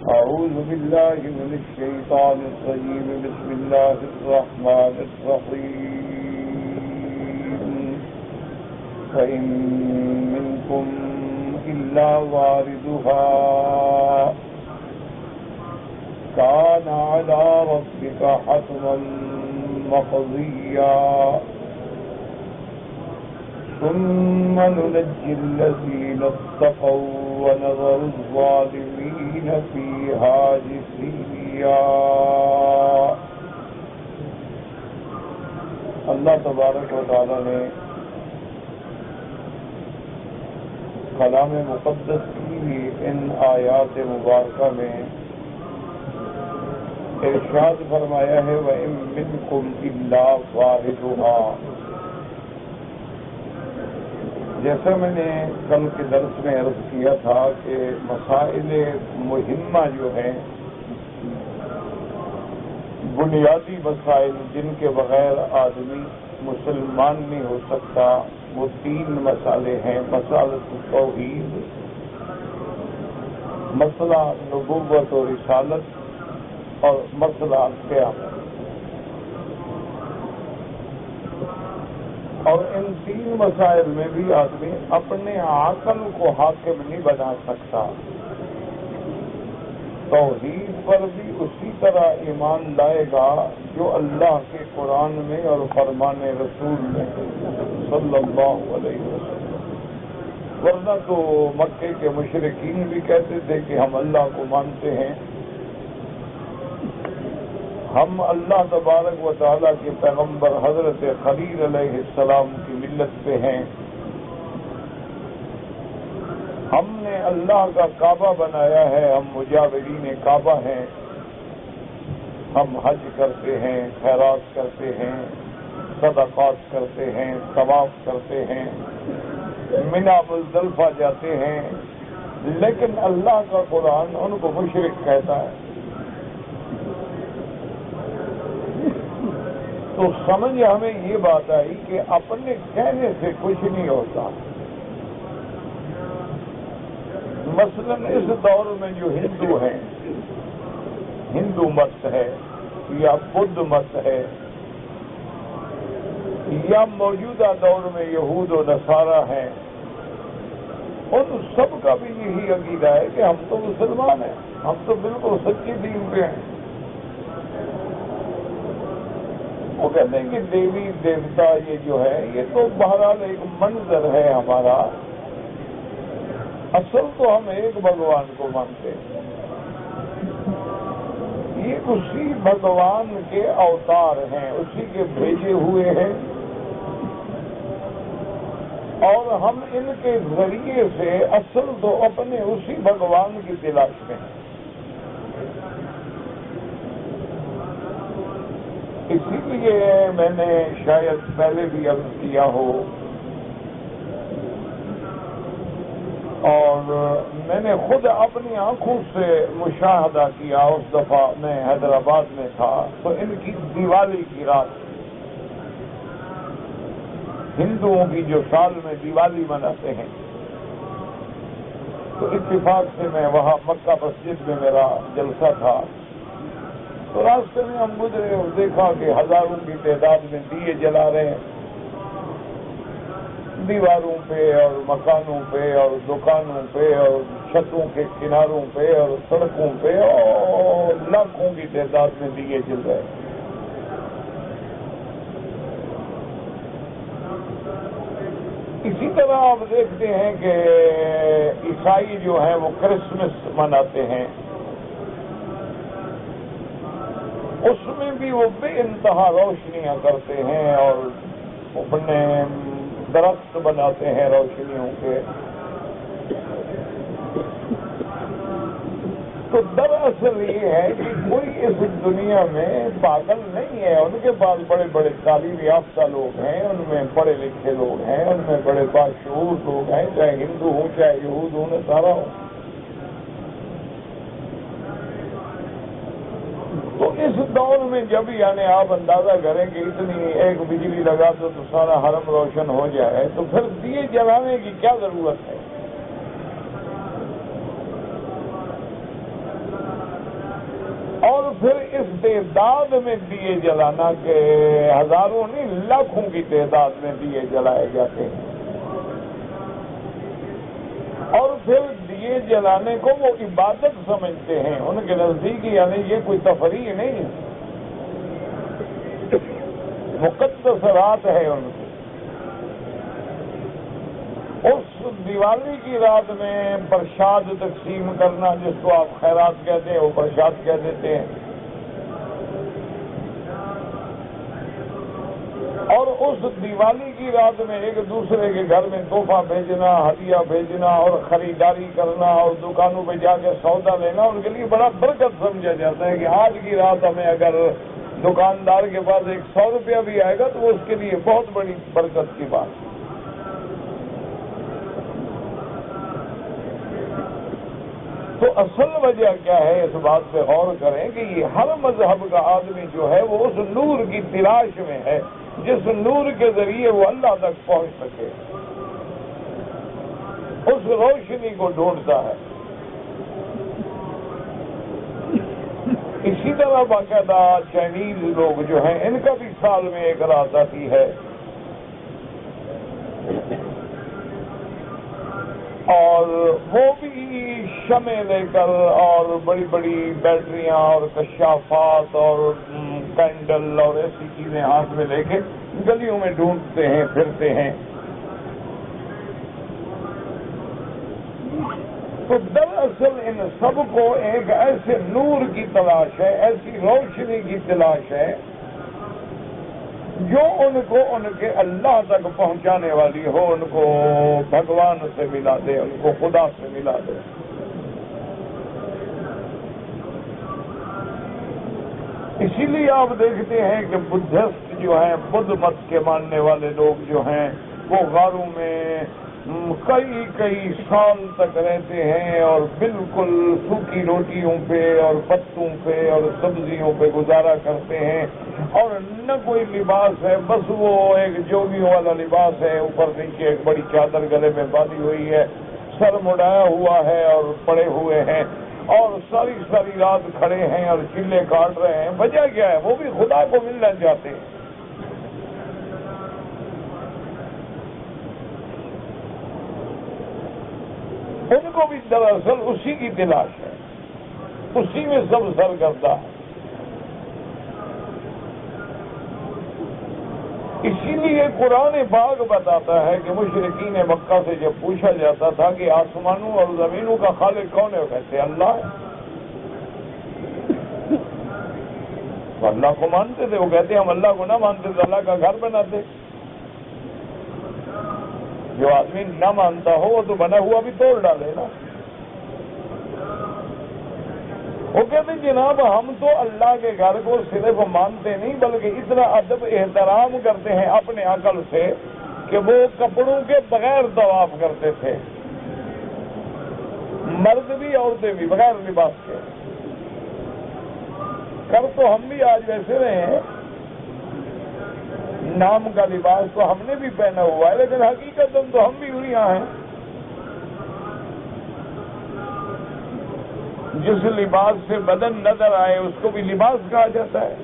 أعوذ بالله من الشيطان الرجيم بسم الله الرحمن الرحيم فإن منكم إلا واردها كان على ربك حتما مقضيا ثم ننجي الذين اتقوا ونذر الظالمين فيها جثيا۔ اللہ تبارک و تعالی نے کلام مقدس کی ان آیات مبارکہ میں ارشاد فرمایا ہے وَإِن مِّنكُمْ إِلَّا وَارِدُهَا۔ جیسا میں نے کل کے درس میں عرض کیا تھا کہ مسائل مہمہ جو ہیں، بنیادی مسائل جن کے بغیر آدمی مسلمان نہیں ہو سکتا، وہ تین مسئلے ہیں: مسئلہ توحید، مسئلہ نبوت و رسالت، اور مسئلہ قیامت۔ اور ان تین مسائل میں بھی آدمی اپنے عقل کو حاکم نہیں بنا سکتا۔ توحید پر بھی اسی طرح ایمان لائے گا جو اللہ کے قرآن میں اور فرمان رسول میں صلی اللہ علیہ وسلم۔ ورنہ تو مکے کے مشرکین بھی کہتے تھے کہ ہم اللہ کو مانتے ہیں، ہم اللہ تبارک و تعالیٰ کے پیغمبر حضرت خلیل علیہ السلام کی ملت پہ ہیں، ہم نے اللہ کا کعبہ بنایا ہے، ہم مجاورین کعبہ ہیں، ہم حج کرتے ہیں، خیرات کرتے ہیں، صدقات کرتے ہیں، طواف کرتے ہیں، منی مزدلفہ جاتے ہیں، لیکن اللہ کا قرآن ان کو مشرک کہتا ہے۔ تو سمجھ ہمیں یہ بات آئی کہ اپنے کہنے سے کچھ نہیں ہوتا۔ مثلا اس دور میں جو ہندو ہیں، ہندو مت ہے یا بدھ مت ہے، یا موجودہ دور میں یہود و نصارہ ہیں، ان سب کا بھی یہی عقیدہ ہے کہ ہم تو مسلمان ہیں، ہم تو بالکل سچی دین پہ ہیں۔ وہ کہتے ہیں کہ دیوی دیوتا یہ جو ہے یہ تو بہرحال ایک منظر ہے ہمارا، اصل تو ہم ایک بھگوان کو مانتے ہیں، یہ اسی بھگوان کے اوتار ہیں، اسی کے بھیجے ہوئے ہیں، اور ہم ان کے ذریعے سے اصل تو اپنے اسی بھگوان کی تلاش میں ہیں۔ اسی لیے میں نے شاید پہلے بھی عرض کیا ہو، اور میں نے خود اپنی آنکھوں سے مشاہدہ کیا۔ اس دفعہ میں حیدرآباد میں تھا تو ان کی دیوالی کی رات، ہندوؤں کی جو سال میں دیوالی مناتے ہیں، تو اتفاق سے میں وہاں مکہ مسجد میں میرا جلسہ تھا، تو راستے میں ہم گزرے اور دیکھا کہ ہزاروں کی تعداد میں دیے جلا رہے ہیں، دیواروں پہ اور مکانوں پہ اور دکانوں پہ اور چھتوں کے کناروں پہ اور سڑکوں پہ، اور لاکھوں کی تعداد میں دیے جل رہے ہیں۔ اسی طرح آپ دیکھتے ہیں کہ عیسائی جو ہیں وہ کرسمس مناتے ہیں، اس میں بھی وہ بے انتہا روشنیاں کرتے ہیں اور اپنے درخت بناتے ہیں روشنیوں کے۔ تو دراصل یہ ہے کہ کوئی اس دنیا میں پاگل نہیں ہے، ان کے پاس بڑے بڑے تعلیم یافتہ لوگ ہیں، ان میں پڑھے لکھے لوگ ہیں، ان میں بڑے باشعور لوگ ہیں، چاہے ہندو ہوں چاہے یہود ہوں نصارہ ہوں۔ تو اس دور میں جب یعنی آپ اندازہ کریں کہ اتنی ایک بجلی لگا دو تو سارا حرم روشن ہو جائے، تو پھر دیے جلانے کی کیا ضرورت ہے؟ پھر اس تعداد میں دیے جلانا کہ ہزاروں نہیں لاکھوں کی تعداد میں دیے جلائے جاتے ہیں، اور پھر دیے جلانے کو وہ عبادت سمجھتے ہیں ان کے نزدیک، یعنی یہ کوئی تفریح نہیں ہے، مقدس رات ہے ان کی۔ اس دیوالی کی رات میں پرشاد تقسیم کرنا، جس کو آپ خیرات کہتے ہیں وہ پرشاد کہہ دیتے ہیں، اور اس دیوالی کی رات میں ایک دوسرے کے گھر میں تحفہ بھیجنا، ہدیہ بھیجنا اور خریداری کرنا اور دکانوں پہ جا کے سودا لینا ان کے لیے بڑا برکت سمجھا جاتا ہے کہ آج کی رات ہمیں اگر دکاندار کے پاس 100 روپیہ بھی آئے گا تو وہ اس کے لیے بہت بڑی برکت کی بات ہے۔ تو اصل وجہ کیا ہے، اس بات پہ غور کریں کہ یہ ہر مذہب کا آدمی جو ہے وہ اس نور کی تلاش میں ہے جس نور کے ذریعے وہ اللہ تک پہنچ سکے، اس روشنی کو ڈھونڈتا ہے۔ اسی طرح باقاعدہ چائنیز لوگ جو ہیں ان کا بھی سال میں ایک رات آتی ہے، اور وہ بھی شمع لے کر اور بڑی بڑی بیٹریاں اور کشافات اور کینڈل اور ایسی چیزیں ہاتھ میں لے کے گلیوں میں ڈھونڈتے ہیں، پھرتے ہیں۔ تو دراصل ان سب کو ایک ایسے نور کی تلاش ہے، ایسی روشنی کی تلاش ہے جو ان کو ان کے اللہ تک پہنچانے والی ہو، ان کو بھگوان سے ملا دے، ان کو خدا سے ملا دے۔ اسی لیے آپ دیکھتے ہیں کہ بدھسٹ جو ہیں، بدھ مت کے ماننے والے لوگ جو ہیں وہ غاروں میں کئی سال تک رہتے ہیں اور بالکل سوکھی روٹیوں پہ اور پتوں پہ اور سبزیوں پہ گزارا کرتے ہیں، اور نہ کوئی لباس ہے، بس وہ ایک جوگیوں والا لباس ہے، اوپر نیچے ایک بڑی چادر گلے میں باندھی ہوئی ہے، سر مڑایا ہوا ہے اور پڑے ہوئے ہیں، اور ساری رات کھڑے ہیں اور چلے کاٹ رہے ہیں۔ وجہ کیا ہے؟ وہ بھی خدا کو ملنا چاہتے ہیں۔ ان کو بھی دراصل اسی کی تلاش ہے، اسی میں سب سرگردہ ہے۔ اسی لیے قرآن پاک بتاتا ہے کہ مشرکین مکہ سے جب پوچھا جاتا تھا کہ آسمانوں اور زمینوں کا خالق کون ہے، وہ کہتے اللہ ہے۔ وہ اللہ کو مانتے تھے، وہ کہتے ہم اللہ کو نہ مانتے تو اللہ کا گھر بناتے۔ جو آدمی نہ مانتا ہو وہ تو بنا ہوا بھی توڑ ڈالے نا۔ وہ کہتے جناب ہم تو اللہ کے گھر کو صرف مانتے نہیں بلکہ اتنا ادب احترام کرتے ہیں اپنے عقل سے کہ وہ کپڑوں کے بغیر طواف کرتے تھے، مرد بھی عورتیں بھی بغیر لباس کے۔ کر تو ہم بھی آج ویسے رہے ہیں، نام کا لباس تو ہم نے بھی پہنا ہوا ہے، لیکن حقیقت تو ہم بھی اڑیاں ہیں۔ جس لباس سے بدن نظر آئے اس کو بھی لباس کہا جاتا ہے۔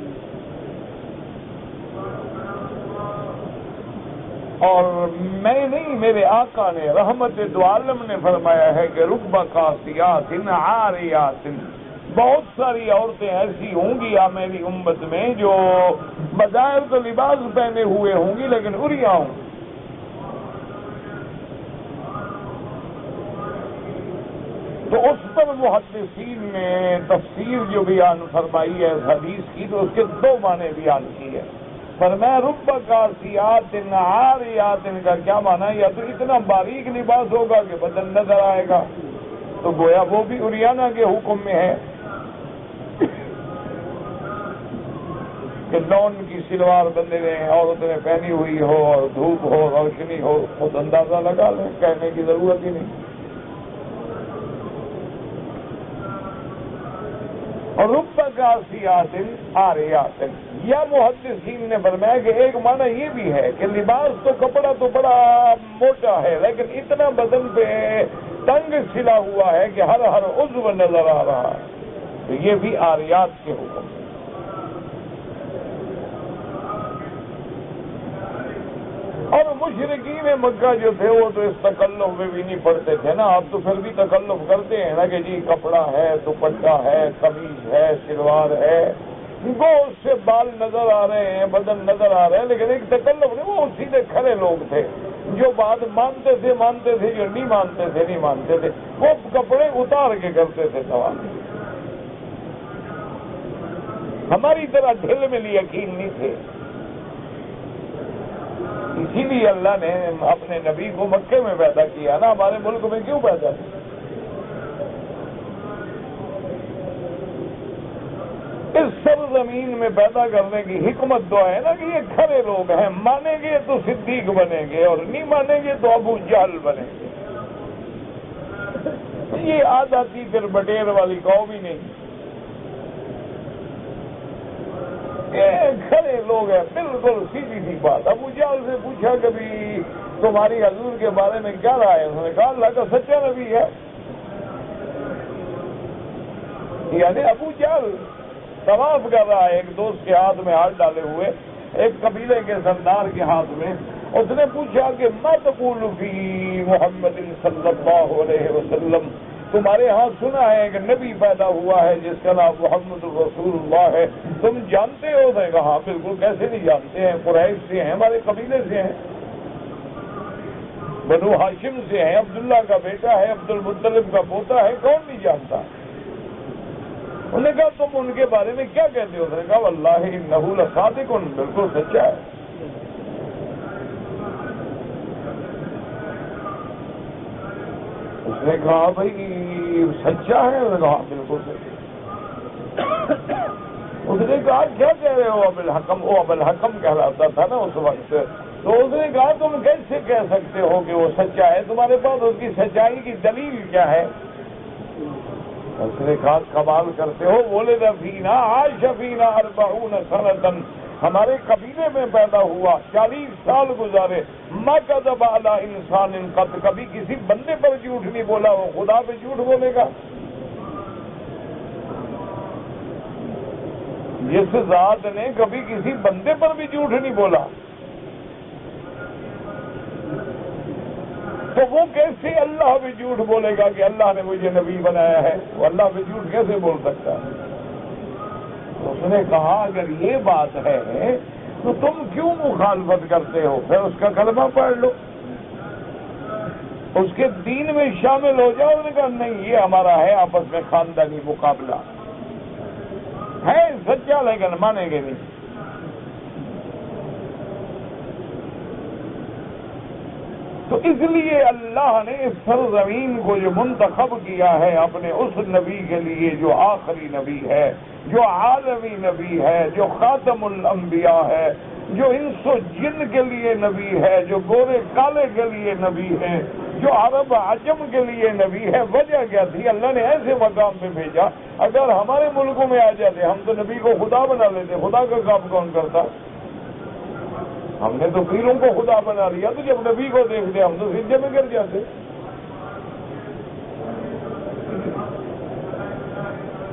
اور میں نہیں، میرے آقا نے رحمت دو عالم نے فرمایا ہے کہ رب قاسیات عاریات، بہت ساری عورتیں ایسی ہوں گی میری امت میں جو بظاہر تو لباس پہنے ہوئے ہوں گی لیکن عریاں ہوں گی۔ تو اس پر محدثین نے تفسیر جو بیان فرمائی ہے اس حدیث کی، تو اس کے دو معنی بیان کی ہے۔ فرمایا رب قاسیات عاریات کا کیا معنی؟ یا تو اتنا باریک لباس ہوگا کہ بدن نظر آئے گا، تو گویا وہ بھی عریانہ کے حکم میں ہے کہ لون کی سلوار بندے نے عورت نے پہنی ہوئی ہو اور دھوپ ہو روشنی ہو، خود اندازہ لگا لیں، کہنے کی ضرورت ہی نہیں۔ اور رب قاسیات عاریات، یا محدثین نے فرمایا کہ ایک معنی یہ بھی ہے کہ لباس تو کپڑا تو بڑا موٹا ہے لیکن اتنا بدن پہ تنگ سلا ہوا ہے کہ ہر عضو نظر آ رہا ہے۔ تو یہ بھی آریات کے حکم ہیں۔ اور مشرکین مکہ جو تھے وہ تو اس تکلف میں بھی نہیں پڑتے تھے نا، آپ تو پھر بھی تکلف کرتے ہیں نا کہ جی کپڑا ہے، دوپٹہ ہے، قمیض ہے، شلوار ہے، وہ اس سے بال نظر آ رہے ہیں، بدن نظر آ رہے ہیں، لیکن ایک تکلف نہیں، وہ سیدھے کھڑے لوگ تھے، جو بات مانتے تھے مانتے تھے، جو نہیں مانتے تھے نہیں مانتے تھے، وہ کپڑے اتار کے کرتے تھے طواف۔ ہماری طرح ڈھل میں یقین نہیں تھے، اسی لیے اللہ نے اپنے نبی کو مکے میں پیدا کیا نا، ہمارے ملک میں کیوں پیدا کیا؟ اس سرزمین میں پیدا کرنے کی حکمت تو ہے نا کہ یہ کھڑے لوگ ہیں، مانیں گے تو صدیق بنیں گے اور نہیں مانیں گے تو ابو جہل بنیں گے۔ یہ آدھا تیتر بٹیر والی قوم ہی نہیں، کھڑے لوگ ہیں، بالکل سیدھی سی بات۔ ابو جہل سے پوچھا کبھی تمہاری حضور کے بارے میں کیا رائے ہے؟ انہوں نے کہا اللہ کا سچا نبی ہے۔ یعنی ابو جہل طواف کر رہا ہے ایک دوست کے ہاتھ میں ہاتھ ڈالے ہوئے، ایک قبیلے کے سردار کے ہاتھ میں، اس نے پوچھا کہ ما تقول فی محمد صلی اللہ علیہ وسلم، تمہارے ہاں سنا ہے کہ نبی پیدا ہوا ہے جس کا نام محمد رسول اللہ ہے، تم جانتے ہو؟ نے کہا ہاں بالکل، کیسے نہیں جانتے ہیں، قریش سے ہیں، ہمارے قبیلے سے ہیں، بنو ہاشم سے ہیں، عبداللہ کا بیٹا ہے، عبد المطلب کا پوتا ہے، کون نہیں جانتا؟ انہوں نے کہا تم ان کے بارے میں کیا کہتے ہو؟ اس نے کہا واللہ انہ لصادق، بالکل سچا ہے۔ اس نے کہا بھائی سچا ہے؟ اس نے کہا بالکل سچا۔ اس نے کہا کیا کہہ رہے ہو ابو الحکم؟ وہ ابو الحکم کہلاتا تھا نا اس وقت۔ تو اس نے کہا تم کیسے کہہ سکتے ہو کہ وہ سچا ہے؟ تمہارے پاس اس کی سچائی کی دلیل کیا ہے؟ اس نے کہا کمال کرتے ہو، ولد فینا عاش فینا 40 سنۃ، ہمارے قبیلے میں پیدا ہوا، 40 سال گزارے، ما کذب علی انسان قط، کبھی کسی بندے پر جھوٹ نہیں بولا، وہ خدا پہ جھوٹ بولے گا؟ جس ذات نے کبھی کسی بندے پر بھی جھوٹ نہیں بولا، تو وہ کیسے اللہ پہ جھوٹ بولے گا کہ اللہ نے مجھے نبی بنایا ہے؟ وہ اللہ پہ جھوٹ کیسے بول سکتا ہے؟ اس نے کہا اگر یہ بات ہے تو تم کیوں مخالفت کرتے ہو؟ پھر اس کا کلمہ پڑھ لو، اس کے دین میں شامل ہو جاؤ۔ اس نے کہا نہیں، یہ ہمارا ہے آپس میں خاندانی مقابلہ ہے، سچا لیکن مانیں گے نہیں۔ تو اس لیے اللہ نے اس سرزمین کو جو منتخب کیا ہے اپنے اس نبی کے لیے جو آخری نبی ہے، جو عالمی نبی ہے، جو خاتم الانبیاء ہے، جو انس و جن کے لیے نبی ہے، جو گورے کالے کے لیے نبی ہے، جو عرب عجم کے لیے نبی ہے۔ وجہ کیا تھی؟ اللہ نے ایسے مقام پہ بھیجا، اگر ہمارے ملکوں میں آ جاتے ہم تو نبی کو خدا بنا لیتے۔ خدا کا کام کون کرتا؟ ہم نے تو پیروں کو خدا بنا لیا، تو جب نبی کو دیکھتے ہم تو سجدے میں گر جاتے۔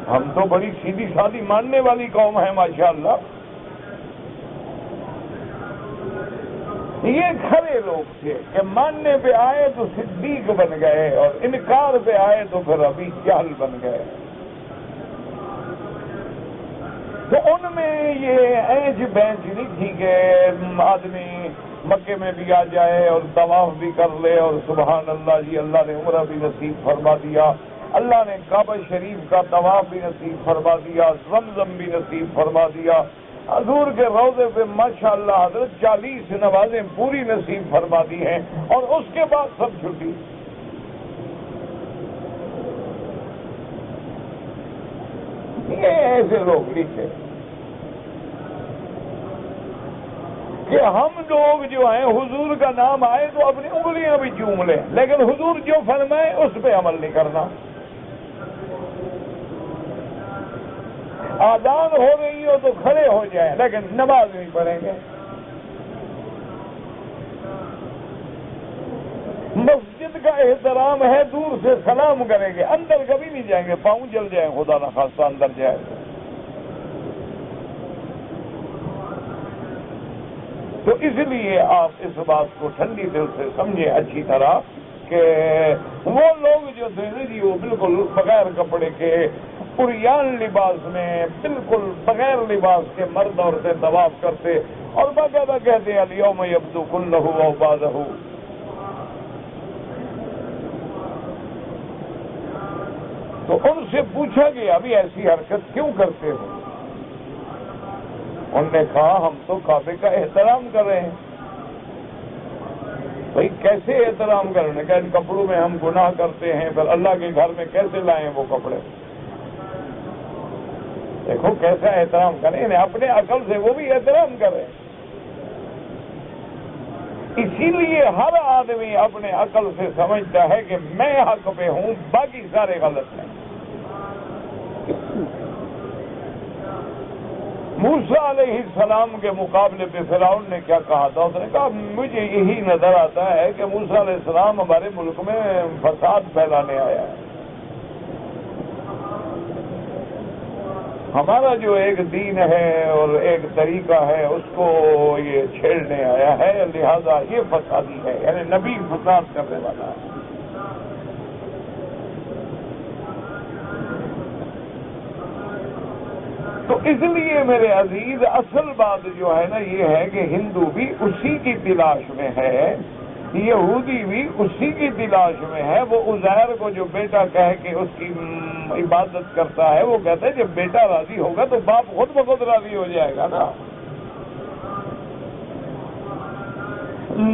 ہم تو بڑی سیدھی سادی ماننے والی قوم ہے ماشاءاللہ۔ یہ کھڑے لوگ تھے کہ ماننے پہ آئے تو صدیق بن گئے اور انکار پہ آئے تو پھر ابھی جہل بن گئے۔ تو ان میں یہ اینچ بینچ نہیں تھی کہ آدمی مکے میں بھی آ جائے اور طواف بھی کر لے اور سبحان اللہ جی اللہ نے عمرہ بھی نصیب فرما دیا، اللہ نے کعبہ شریف کا طواف بھی نصیب فرما دیا، زمزم بھی نصیب فرما دیا، حضور کے روضے پہ ماشاءاللہ حضرت 40 نمازیں پوری نصیب فرما دی ہیں، اور اس کے بعد سب چھٹی۔ یہ ایسے لوگ نہیں تھے کہ ہم لوگ جو ہیں حضور کا نام آئے تو اپنی انگلیاں بھی چوم لیں، لیکن حضور جو فرمائے اس پہ عمل نہیں کرنا۔ آذان ہو رہی ہو تو کھڑے ہو جائیں لیکن نماز نہیں پڑھیں گے۔ مسجد کا احترام ہے دور سے سلام کریں گے، اندر کبھی نہیں جائیں گے، پاؤں جل جائیں خدا نہ خواستہ اندر جائے. تو اس لیے آپ اس بات کو ٹھنڈی دل سے سمجھیں اچھی طرح کہ وہ لوگ جو تھے جی وہ بالکل بغیر کپڑے کے عریان لباس میں بالکل بغیر لباس کے مرد عورتیں طواف کرتے اور باقاعدہ کہتے ہیں الیوم یبدو کلہ و بعضہ. تو ان سے پوچھا گیا ابھی ایسی حرکت کیوں کرتے ہو؟ انہوں نے کہا ہم تو کعبے کا احترام کر رہے ہیں. بھائی کیسے احترام کرنے کا؟ ان کپڑوں میں ہم گناہ کرتے ہیں، پھر اللہ کے گھر میں کیسے لائیں وہ کپڑے؟ دیکھو کیسا احترام کریں، انہیں اپنے عقل سے وہ بھی احترام کریں. اسی لیے ہر آدمی اپنے عقل سے سمجھتا ہے کہ میں حق پہ ہوں، باقی سارے غلط ہیں. موسیٰ علیہ السلام کے مقابلے پہ فرعون نے کیا کہا تھا؟ اس نے کہا مجھے یہی نظر آتا ہے کہ موسیٰ علیہ السلام ہمارے ملک میں فساد پھیلانے آیا ہے. ہمارا جو ایک دین ہے اور ایک طریقہ ہے اس کو یہ چھیڑنے آیا ہے، لہذا یہ فسادی ہے، یعنی نبی فساد کرنے والا ہے. تو اس لیے میرے عزیز اصل بات جو ہے نا یہ ہے کہ ہندو بھی اسی کی تلاش میں ہے، یہودی بھی اسی کی تلاش میں ہے. وہ عزیر کو جو بیٹا کہہ کے اس کی عبادت کرتا ہے وہ کہتا ہے جب بیٹا راضی ہوگا تو باپ خود بخود راضی ہو جائے گا نا.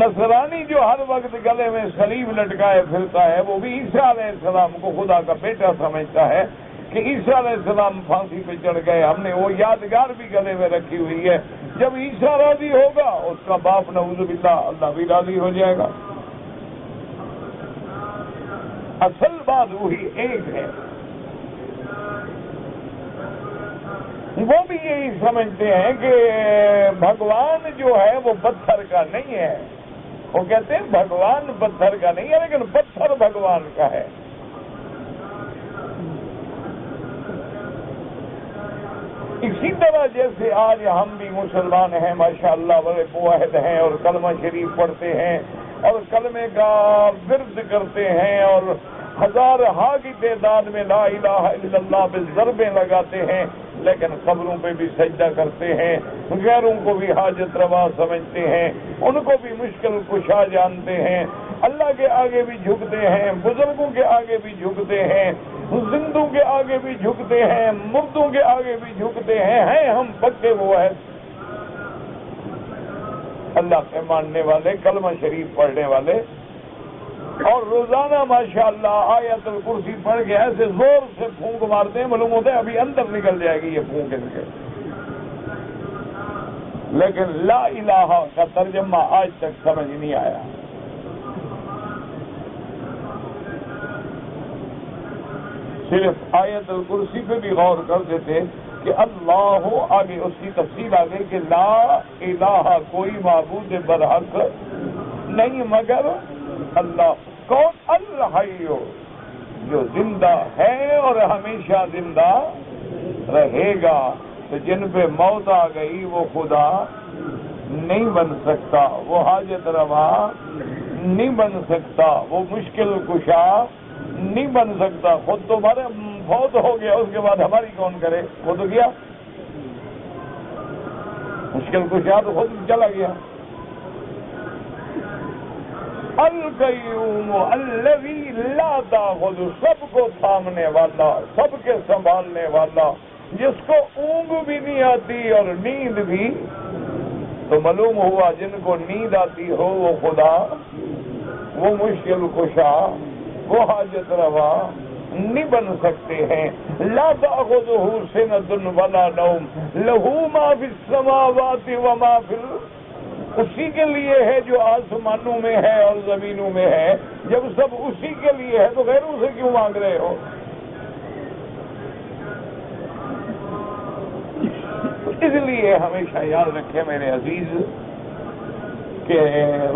نصرانی جو ہر وقت گلے میں صلیب لٹکائے پھرتا ہے وہ بھی عیسیٰ علیہ السلام کو خدا کا بیٹا سمجھتا ہے کہ عیسیٰ علیہ السلام پھانسی پہ چڑھ گئے، ہم نے وہ یادگار بھی گلے میں رکھی ہوئی ہے. جب عیسیٰ راضی ہوگا اس کا باپ نعوذ باللہ اللہ بھی راضی ہو جائے گا. اصل بات وہی ایک ہے. وہ بھی یہی سمجھتے ہیں کہ بھگوان جو ہے وہ پتھر کا نہیں ہے. وہ کہتے ہیں بھگوان پتھر کا نہیں ہے لیکن پتھر بھگوان کا ہے. اسی طرح جیسے آج ہم بھی مسلمان ہیں ماشاءاللہ بڑے موحد ہیں اور کلمہ شریف پڑھتے ہیں اور کلمے کا ورد کرتے ہیں اور ہزارہا کی تعداد میں لا الہ الا اللہ پہ ضربیں لگاتے ہیں، لیکن قبروں پہ بھی سجدہ کرتے ہیں، غیروں کو بھی حاجت روا سمجھتے ہیں، ان کو بھی مشکل کشا جانتے ہیں، اللہ کے آگے بھی جھکتے ہیں، بزرگوں کے آگے بھی جھکتے ہیں، زندوں کے آگے بھی جھکتے ہیں، مردوں کے آگے بھی جھکتے ہیں ہم پکے وہ ہیں اللہ کے ماننے والے، کلمہ شریف پڑھنے والے. اور روزانہ ماشاءاللہ آیت الکرسی پڑھ کے ایسے زور سے پھونک مارتے ہیں معلوم ہوتا ہے ابھی اندر نکل جائے گی یہ پھونک ان کے. لیکن لا الہ کا ترجمہ آج تک سمجھ نہیں آیا. صرف آیت الکرسی پہ بھی غور کرتے تھے کہ اللہ آگے اس کی تفصیل آ گئی کہ لا الہ کوئی معبود برحق نہیں مگر اللہ. کون؟ الحی جو زندہ ہے اور ہمیشہ زندہ رہے گا. تو جن پہ موت آ گئی وہ خدا نہیں بن سکتا، وہ حاجت روا نہیں بن سکتا، وہ مشکل کشا نہیں بن سکتا. خود تو ہمارے فوت ہو گیا اس کے بعد ہماری کون کرے؟ وہ تو گیا مشکل کشا تو خود چلا گیا. القیوم الذی لا تاخذ سب کو تھامنے والا، سب کے سنبھالنے والا، جس کو اونگ بھی نہیں آتی اور نیند بھی. تو معلوم ہوا جن کو نیند آتی ہو وہ خدا، وہ مشکل کشا، وہ حاجت روا نہیں بن سکتے ہیں. لا تأخذہ سنۃ ولا نوم لہ ما فی السماوات وما فی اسی کے لیے ہے جو آسمانوں میں ہے اور زمینوں میں ہے. جب سب اسی کے لیے ہے تو غیروں سے کیوں مانگ رہے ہو؟ اس لیے ہمیشہ یاد رکھیں میرے عزیز کہ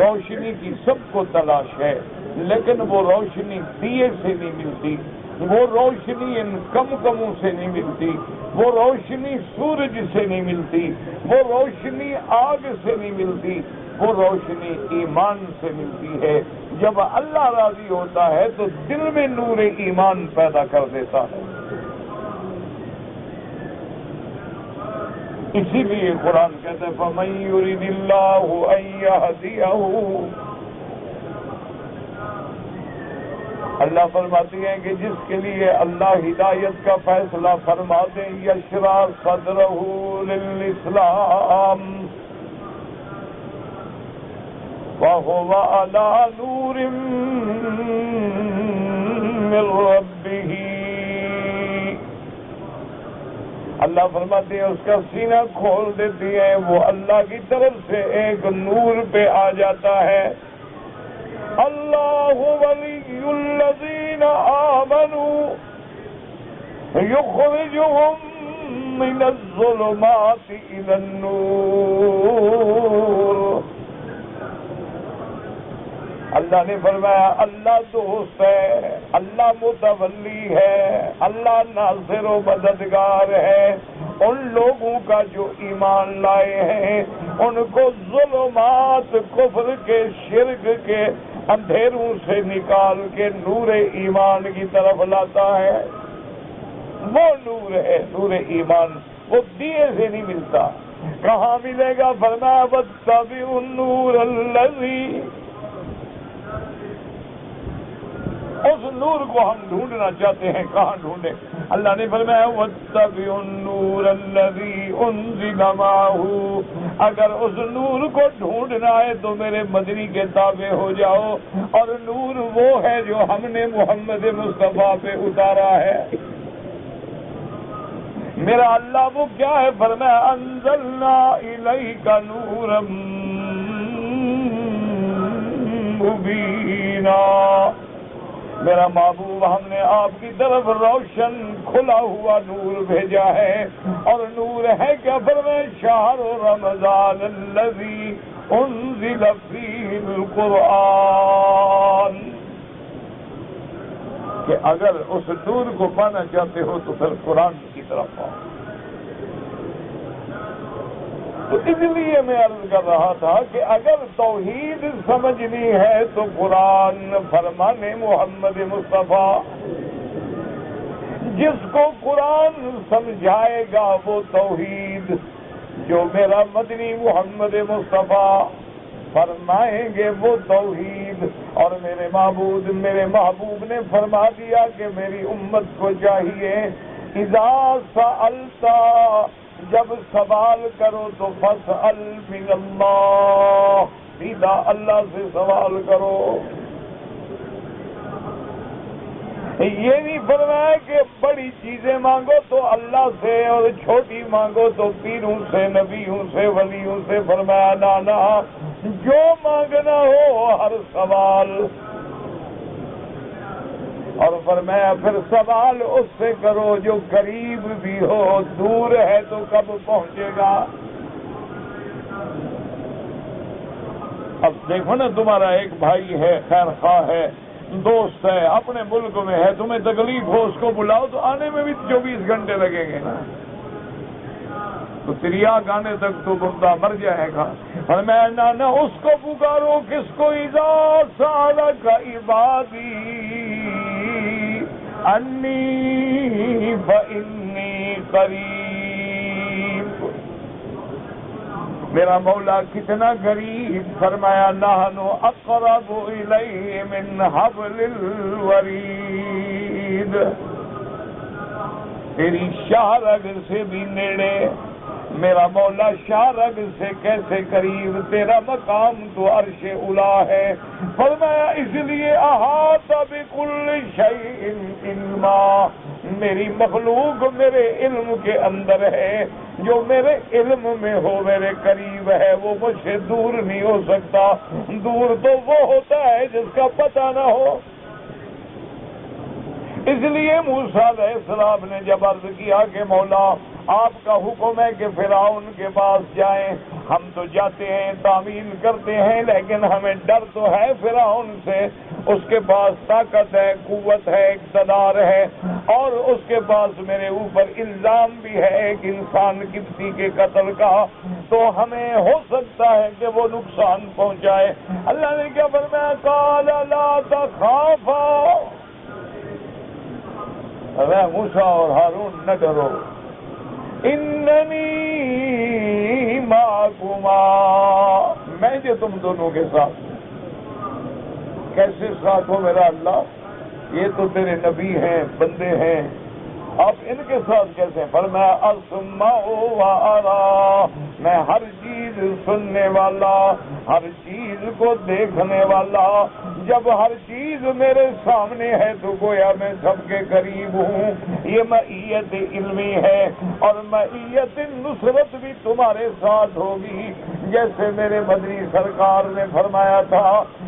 روشنی کی سب کو تلاش ہے لیکن وہ روشنی دیے سے نہیں ملتی، وہ روشنی ان کمکموں سے نہیں ملتی، وہ روشنی سورج سے نہیں ملتی، وہ روشنی آگ سے نہیں ملتی، وہ روشنی ایمان سے ملتی ہے۔ جب اللہ راضی ہوتا ہے تو دل میں نور ایمان پیدا کر دیتا ہے۔ اسی لیے قرآن کہتا ہے فَمَن يُرِدِ اللَّهُ أَن يَهْدِيَهُ، اللہ فرماتی ہیں کہ جس کے لیے اللہ ہدایت کا فیصلہ فرما دیں یشرح صدرہ للاسلام وَهُوَ عَلَى نُورٍ مِّن رَّبِّهِ، اللہ فرماتے ہیں اس کا سینہ کھول دیتی ہے، وہ اللہ کی طرف سے ایک نور پہ آ جاتا ہے۔ اللہ ولی الذین آمنوا یخرجهم من الظلمات الی النور، اللہ نے فرمایا اللہ دوست ہے، اللہ متولی ہے، اللہ ناصر و مددگار ہے ان لوگوں کا جو ایمان لائے ہیں، ان کو ظلمات کفر کے شرک کے اندھیروں سے نکال کے نور ایمان کی طرف لاتا ہے۔ وہ نور ہے نور ایمان، وہ دیے سے نہیں ملتا۔ کہاں ملے گا؟ فرمایا وَاتَّبِعُوا النُّورَ الَّذِي، اس نور کو ہم ڈھونڈنا چاہتے ہیں، کہاں ڈھونڈیں؟ اللہ نے فرمایا وَاتَّبِعُوا النُّورَ الَّذِي أُنزِلَ مَعَهُ، اگر اس نور کو ڈھونڈنا ہے تو میرے مدنی کے تابع ہو جاؤ، اور نور وہ ہے جو ہم نے محمد مصطفیٰ پہ اتارا ہے۔ میرا اللہ وہ کیا ہے؟ فرمایا انزلنا الیک نورا مبینا، میرا محبوب ہم نے آپ کی طرف روشن کھلا ہوا نور بھیجا ہے، اور نور ہے کیا؟ فرمایا شہر رمضان الذی انزل فیہ القرآن، کہ اگر اس نور کو پانا چاہتے ہو تو پھر قرآن کی طرف آؤ۔ تو اس لیے میں عرض کر رہا تھا کہ اگر توحید سمجھنی ہے تو قرآن فرمان محمد مصطفیٰ، جس کو قرآن سمجھائے گا وہ توحید جو میرا مدنی محمد مصطفیٰ فرمائیں گے وہ توحید، اور میرے محبوب نے فرما دیا کہ میری امت کو چاہیے اذا سألت، جب سوال کرو تو فاسأل من اللہ، سیدھا اللہ سے سوال کرو۔ یہ نہیں فرمایا کہ بڑی چیزیں مانگو تو اللہ سے اور چھوٹی مانگو تو پیروں سے، نبیوں سے، ولیوں سے، فرمایا نانا جو مانگنا ہو ہر سوال، اور فرمایا پھر سوال اس سے کرو جو قریب بھی ہو، دور ہے تو کب پہنچے گا؟ اب دیکھو نا، تمہارا ایک بھائی ہے، خیر خواہ ہے، دوست ہے، اپنے ملک میں ہے، تمہیں تکلیف ہو اس کو بلاؤ تو آنے میں بھی 24 گھنٹے لگیں گے نا، تو تریاک آنے تک تو بندہ مر جائے گا۔ اور میں نہ اس کو پکارو، کس کو؟ اذا سالک عبادی انی فانی قریب، میرا مولا کتنا قریب، فرمایا نحن اقرب الیہ من حبل الورید، تیری شاہ رگ سے بھی نیڑے، میرا مولا شاہ رگ سے کیسے قریب؟ تیرا مقام تو عرش اولا ہے۔ فرمایا اس لیے احاط بکل شیء علما، میری مخلوق میرے علم کے اندر ہے، جو میرے علم میں ہو میرے قریب ہے، وہ مجھ سے دور نہیں ہو سکتا۔ دور تو وہ ہوتا ہے جس کا پتہ نہ ہو۔ اس لیے موسیٰ علیہ السلام نے جب عرض کیا کہ مولا آپ کا حکم ہے کہ فرعون کے پاس جائیں. ہم تو جاتے ہیں، تعمیل کرتے ہیں، لیکن ہمیں ڈر تو ہے فرعون سے. اس کے پاس طاقت ہے، قوت ہے، اقتدار ہے، اور اس کے پاس میرے اوپر الزام بھی ہے ایک انسان قبطی کے قتل کا. تو ہمیں ہو سکتا ہے کہ وہ نقصان پہنچائے. اللہ نے کیا فرمایا؟ قال لا تخافا، اے موسیٰ اور ہارون نہ ڈرو، اننی معکما، میں جو تم دونوں کے ساتھ. کیسے ساتھ ہو میرا اللہ؟ یہ تو تیرے نبی ہیں، بندے ہیں، آپ ان کے ساتھ کیسے؟ فرمایا اسمع و ارا، میں ہر چیز سننے والا، ہر چیز کو دیکھنے والا. جب ہر چیز میرے سامنے ہے تو گویا میں سب کے قریب ہوں. یہ معیت علمی ہے، اور معیت نصرت بھی تمہارے ساتھ ہوگی. جیسے میرے مدنی سرکار نے فرمایا تھا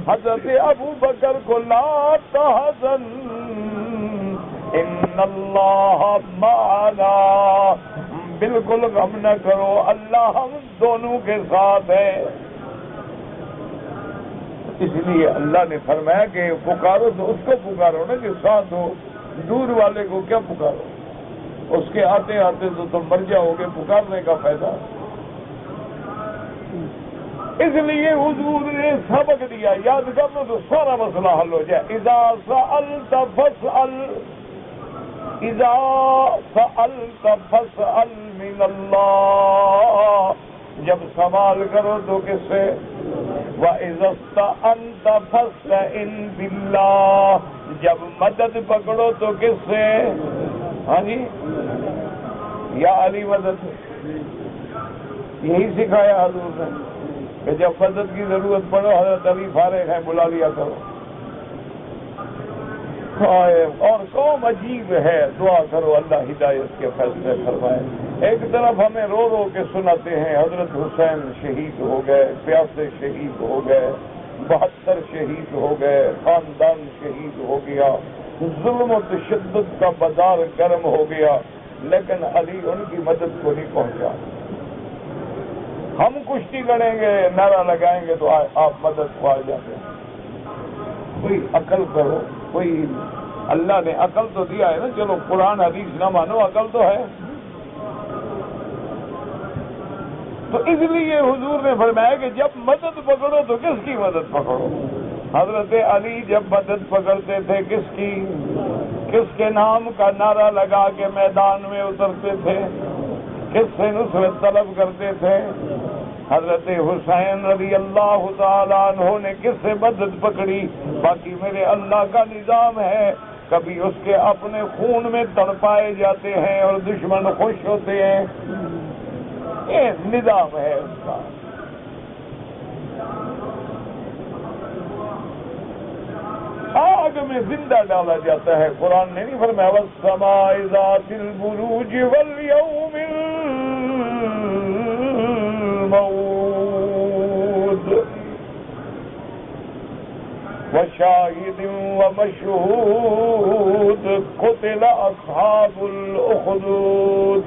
حضرت ابو بکر کو، لا تحزن ان اللہ معنا، بالکل غم نہ کرو، اللہ ہم دونوں کے ساتھ ہے. اس لیے اللہ نے فرمایا کہ پکارو تو اس کو پکارو نا کہ ساتھ ہو، دور والے کو کیا پکارو؟ اس کے آتے آتے تو تم مر جاؤ گے، پکارنے کا فائدہ. اس لیے حضور نے سبق دیا، یاد کر لو تو سارا مسئلہ حل ہو جائے. اذا سألت فاسأل، اذا سألت فاسأل من اللہ، جب سوال کرو تو کس سے؟ وَإِذَا اسْتَعَنْتَ فَاسْتَعِنْ بِاللَّهِ، جب مدد پکڑو تو کس سے؟ ہاں جی، یا علی مدد. یہی سکھایا حضور نے کہ جب مدد کی ضرورت پڑو حضرت علی فارغ ہیں، بلا لیا کرو. اور قوم عجیب ہے، دعا کرو اللہ ہدایت کے فیصلے فرمائے. ایک طرف ہمیں رو رو کے سناتے ہیں حضرت حسین شہید ہو گئے، پیاسے شہید ہو گئے، 72 شہید ہو گئے، خاندان شہید ہو گیا، ظلم و تشدد کا بازار گرم ہو گیا، لیکن علی ان کی مدد کو نہیں پہنچا. ہم کشتی لڑیں گے، نعرہ لگائیں گے تو آپ مدد پا جاتے ہیں. کوئی عقل کرو، کوئی اللہ نے عقل تو دیا ہے نا. چلو قرآن حدیث نہ مانو، عقل تو ہے. تو اس لیے حضور نے فرمایا کہ جب مدد پکڑو تو کس کی مدد پکڑو؟ حضرت علی جب مدد پکڑتے تھے کس کی؟ کس کے نام کا نعرہ لگا کے میدان میں اترتے تھے؟ کس سے نصرت طلب کرتے تھے؟ حضرت حسین رضی اللہ تعالیٰ عنہ نے کس سے مدد پکڑی؟ باقی میرے اللہ کا نظام ہے، کبھی اس کے اپنے خون میں تڑپائے جاتے ہیں اور دشمن خوش ہوتے ہیں. یہ نظام ہے اس کا. آگ میں زندہ ڈالا جاتا ہے. قرآن نے نہیں فرمایا والسماء ذات البروج والیوم الموعود وشاہد ومشہود قتل اصحاب الاخدود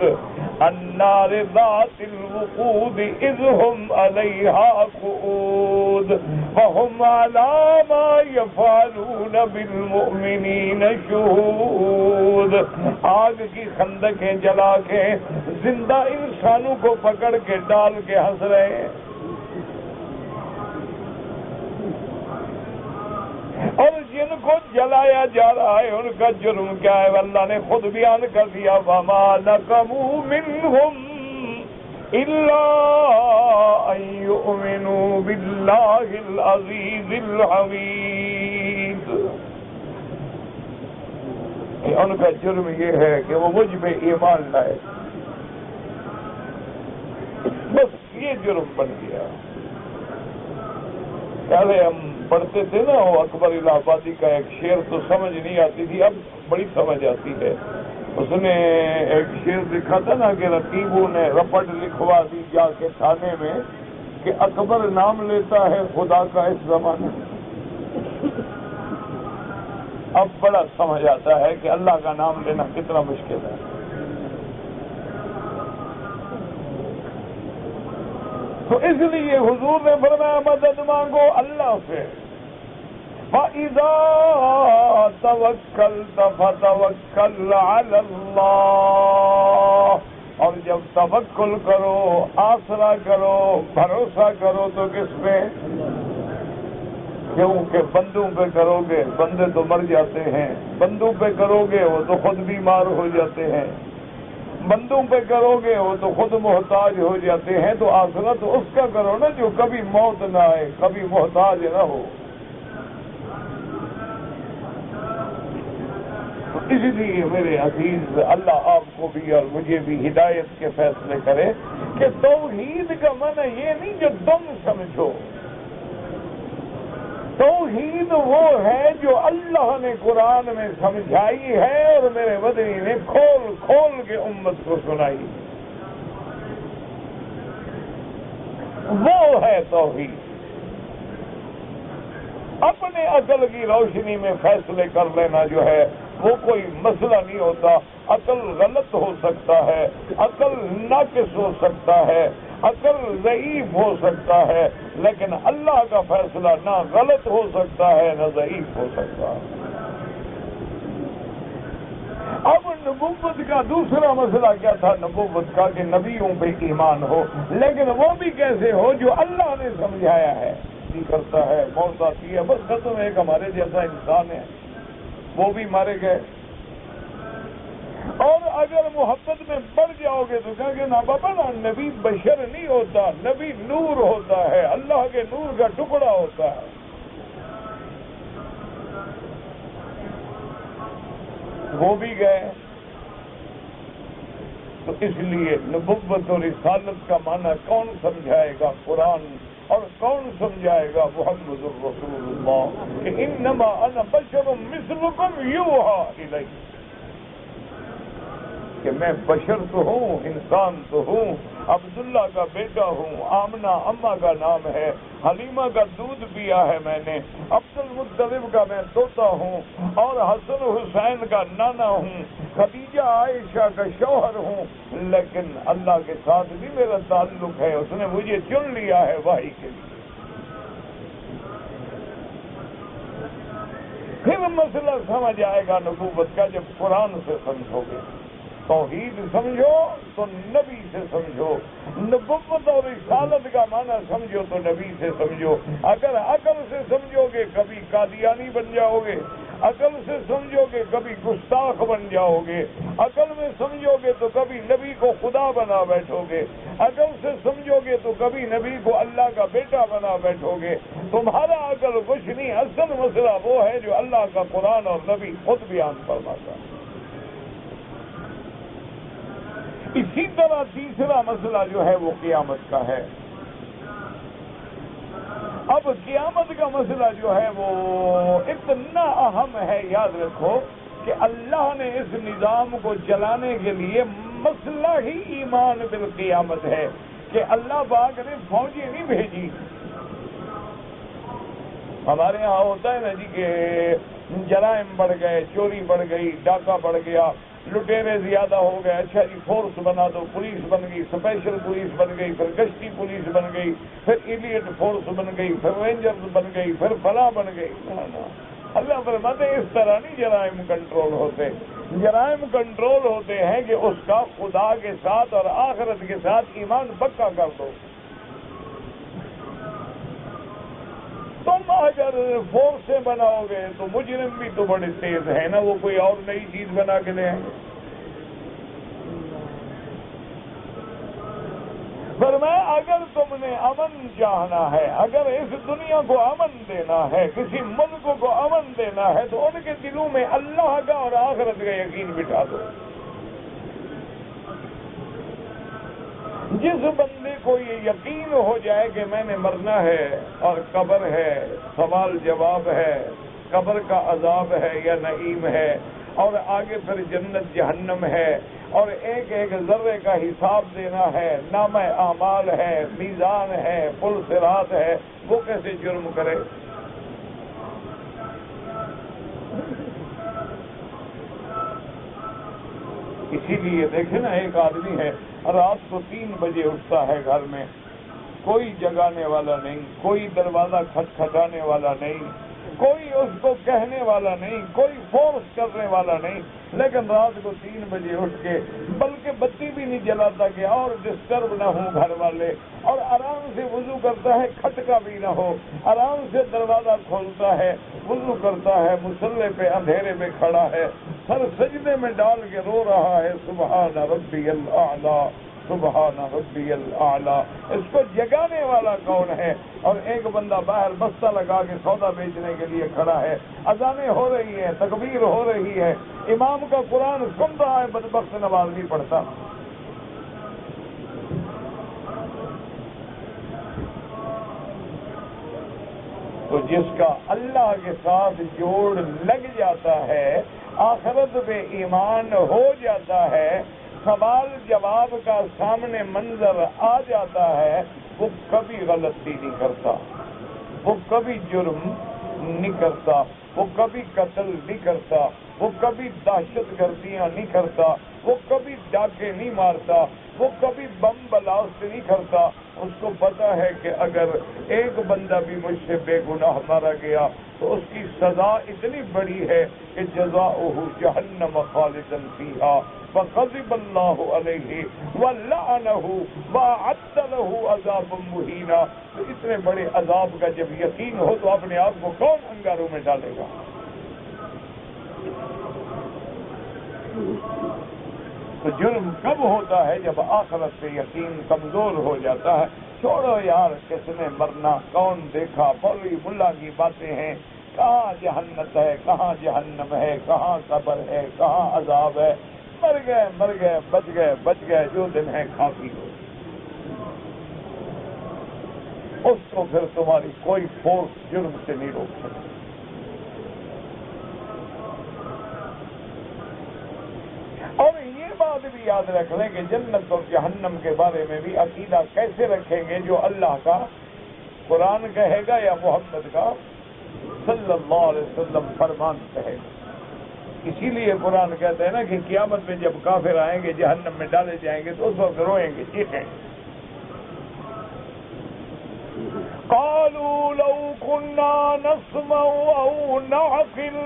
النار ذات الوقود اذ هم علیہا قعود وهم علی ما یفعلون بالمؤمنین شہود. آگ کی خندقیں جلا کے زندہ انسانوں کو پکڑ کے ڈال کے ہنس رہے ہیں. اور جن کو جلایا جا رہا ہے ان کا جرم کیا ہے؟ اللہ نے خود بیان کر دیا وَمَا نَقَمُوا مِنْهُمْ إِلَّا أَن يُؤْمِنُوا بِاللَّهِ الْعَزِيزِ الْحَمِيدِ. ان کا جرم یہ ہے کہ وہ مجھ میں ایمان لائے، بس یہ جرم بن گیا. پہلے ہم پڑھتے تھے نا وہ اکبر الہ آبادی کا ایک شعر، تو سمجھ نہیں آتی تھی، اب بڑی سمجھ آتی ہے. اس نے ایک شعر لکھا تھا نا کہ رقیبوں نے رپٹ لکھوا دی جا کے تھانے میں کہ اکبر نام لیتا ہے خدا کا اس زمانے. اب بڑا سمجھ آتا ہے کہ اللہ کا نام لینا کتنا مشکل ہے. تو اس لیے حضور نے فرمایا مدد مانگو اللہ سے. فَإِذَا تَوَكَّلْتَ فَتَوَكَّلْ عَلَى اللَّهِ. اور جب توکل کرو، آسرا کرو، بھروسہ کرو تو کس پہ؟ کیونکہ بندوں پہ کرو گے بندے تو مر جاتے ہیں، بندوں پہ کرو گے وہ تو خود بیمار ہو جاتے ہیں، بندوں پہ کرو گے وہ تو خود محتاج ہو جاتے ہیں. تو آسرا تو اس کا کرو نا جو کبھی موت نہ آئے، کبھی محتاج نہ ہو. تو اس لیے میرے عزیز اللہ آپ کو بھی اور مجھے بھی ہدایت کے فیصلے کرے کہ توحید کا معنی یہ نہیں جو تم سمجھو. توحید وہ ہے جو اللہ نے قرآن میں سمجھائی ہے اور میرے مدنی نے کھول کھول کے امت کو سنائی. وہ ہے توحید. اپنے عقل کی روشنی میں فیصلے کر لینا جو ہے وہ کوئی مسئلہ نہیں ہوتا. عقل غلط ہو سکتا ہے، عقل ناقص ہو سکتا ہے، عقل ضعیف ہو سکتا ہے، لیکن اللہ کا فیصلہ نہ غلط ہو سکتا ہے نہ ضعیف ہو سکتا ہے. اب نبوت کا دوسرا مسئلہ کیا تھا؟ نبوت کا کہ نبیوں پہ ایمان ہو، لیکن وہ بھی کیسے ہو جو اللہ نے سمجھایا ہے. کرتا ہے، موت آتی ہے، بس ختم. ایک ہمارے جیسا انسان ہے، وہ بھی مارے گئے. اور اگر محبت میں بڑھ جاؤ گے تو کہیں گے نا بابا نا نبی بشر نہیں ہوتا، نبی نور ہوتا ہے، اللہ کے نور کا ٹکڑا ہوتا ہے. وہ بھی گئے. تو اس لیے نبوت اور رسالت کا معنی کون سمجھائے گا؟ قرآن. اور کون سمجھائے گا؟ محمد الرسول اللہ کہ انما انا بشر مثلکم یوحی الی، کہ میں بشر تو ہوں، انسان تو ہوں. عبداللہ کا بیٹا ہوں، آمنہ اماں کا نام ہے، حلیمہ کا دودھ پیا ہے میں نے، عبد المطلب کا میں توتا ہوں، اور حسن حسین کا نانا ہوں، خدیجہ عائشہ کا شوہر ہوں. لیکن اللہ کے ساتھ بھی میرا تعلق ہے، اس نے مجھے چن لیا ہے وحی کے لیے. پھر مسئلہ سمجھ آئے گا نبوت کا جب قرآن سے سمجھو گے. توحید سمجھو تو نبی سے سمجھو، نبوت اور رسالت کا معنی سمجھو تو نبی سے سمجھو. اگر عقل سے سمجھو گے کبھی قادیانی بن جاؤ گے، عقل سے سمجھو گے کبھی گستاخ بن جاؤ گے، عقل میں سمجھو گے تو کبھی نبی کو خدا بنا بیٹھو گے، عقل سے سمجھو گے تو کبھی نبی کو اللہ کا بیٹا بنا بیٹھو گے. تمہارا عقل کچھ نہیں، اصل مسئلہ وہ ہے جو اللہ کا قرآن اور نبی خود بیان فرماتا ہے. اسی طرح تیسرا مسئلہ جو ہے وہ قیامت کا ہے. اب قیامت کا مسئلہ جو ہے وہ اتنا اہم ہے، یاد رکھو کہ اللہ نے اس نظام کو چلانے کے لیے مسئلہ ہی ایمان بالقیامت ہے کہ اللہ پاک نے فوجی نہیں بھیجی. ہمارے ہاں ہوتا ہے نا جی کہ جرائم بڑھ گئے، چوری بڑھ گئی، ڈاکہ بڑھ گیا، لٹیرے زیادہ ہو گئے، اچھا جی فورس بنا دو، پولیس بن گئی، اسپیشل پولیس بن گئی، پھر گشتی پولیس بن گئی، پھر ایلیٹ فورس بن گئی، پھر رینجرز بن گئی، پھر فلاں بن گئی. اللہ فرماتے ہیں اس طرح نہیں جرائم کنٹرول ہوتے. جرائم کنٹرول ہوتے ہیں کہ اس کا خدا کے ساتھ اور آخرت کے ساتھ ایمان پکا کر دو. تم اگر فورسیں بناؤ گے تو مجرم بھی تو بڑے تیز ہیں نا، وہ کوئی اور نئی چیز بنا کے لے آئیں. فرمایا اگر تم نے امن چاہنا ہے، اگر اس دنیا کو امن دینا ہے، کسی ملک کو امن دینا ہے، تو ان کے دلوں میں اللہ کا اور آخرت کا یقین بٹھا دو. جس بندے کو یہ یقین ہو جائے کہ میں نے مرنا ہے اور قبر ہے، سوال جواب ہے، قبر کا عذاب ہے یا نعیم ہے، اور آگے پھر جنت جہنم ہے، اور ایک ایک ذرے کا حساب دینا ہے، نامہ اعمال ہے، میزان ہے، پل صراط ہے، وہ کیسے جرم کرے؟ اسی لیے دیکھیں نا، ایک آدمی ہے رات کو 3 بجے اٹھتا ہے گھر میں، کوئی جگانے والا نہیں، کوئی دروازہ کھٹکھٹانے والا نہیں، کوئی اس کو کہنے والا نہیں، کوئی فورس کرنے والا نہیں، لیکن رات کو 3 بجے اٹھ کے، بلکہ بتی بھی نہیں جلاتا کہ اور ڈسٹرب نہ ہوں گھر والے، اور آرام سے وضو کرتا ہے، کھٹکا بھی نہ ہو، آرام سے دروازہ کھولتا ہے، وضو کرتا ہے، مصلے پہ اندھیرے میں کھڑا ہے، سر سجدے میں ڈال کے رو رہا ہے سبحان ربی الاعلیٰ، سبحان ربی الاعلیٰ۔ اس کو جگانے والا کون ہے؟ اور ایک بندہ باہر بستہ لگا کے سودا بیچنے کے لیے کھڑا ہے، اذانیں ہو رہی ہیں، تکبیر ہو رہی ہے، امام کا قرآن سن رہا ہے، بدبخت نماز نہیں پڑھتا۔ تو جس کا اللہ کے ساتھ جوڑ لگ جاتا ہے، آخرت پہ ایمان ہو جاتا ہے، سوال جواب کا سامنے منظر آ جاتا ہے، وہ کبھی غلطی نہیں کرتا، وہ کبھی جرم نہیں کرتا، وہ کبھی قتل نہیں کرتا، وہ کبھی دہشت گردیاں نہیں کرتا، وہ کبھی ڈاکے نہیں مارتا، وہ کبھی بم بلاسٹ نہیں کرتا۔ اس کو پتا ہے کہ اگر ایک بندہ بھی مجھ سے بے گناہ مارا گیا تو اس کی سزا اتنی بڑی ہے کہ جزاؤہ جہنم خالدا فیہا وغضب اللہ علیہ ولعنہ واعد لہ عذابا مہینا۔ تو اتنے بڑے عذاب کا جب یقین ہو تو اپنے آپ کو کون انگاروں میں ڈالے گا؟ تو جرم کب ہوتا ہے؟ جب آخرت سے یقین کمزور ہو جاتا ہے۔ چھوڑو یار، کس نے مرنا، کون دیکھا، مولوی ملا کی باتیں ہیں، کہاں جہنت ہے، کہاں جہنم ہے، کہاں قبر ہے، کہاں عذاب ہے، مر گئے، بچ گئے، جو دن ہے کافی ہو۔ اس کو پھر تمہاری کوئی فورس جرم سے نہیں روک سکتی۔ اور یہ بات بھی یاد رکھ لیں کہ جنت اور جہنم کے بارے میں بھی عقیدہ کیسے رکھیں گے؟ جو اللہ کا قرآن کہے گا یا محمد کا صلی اللہ علیہ وسلم فرمان کہے گا۔ اسی لیے قرآن کہتے ہیں نا کہ قیامت میں جب کافر آئیں گے، جہنم میں ڈالے جائیں گے، تو اس وقت روئیں گے، چیخیں گے۔ قالوا لو كنا نسمع او نعقل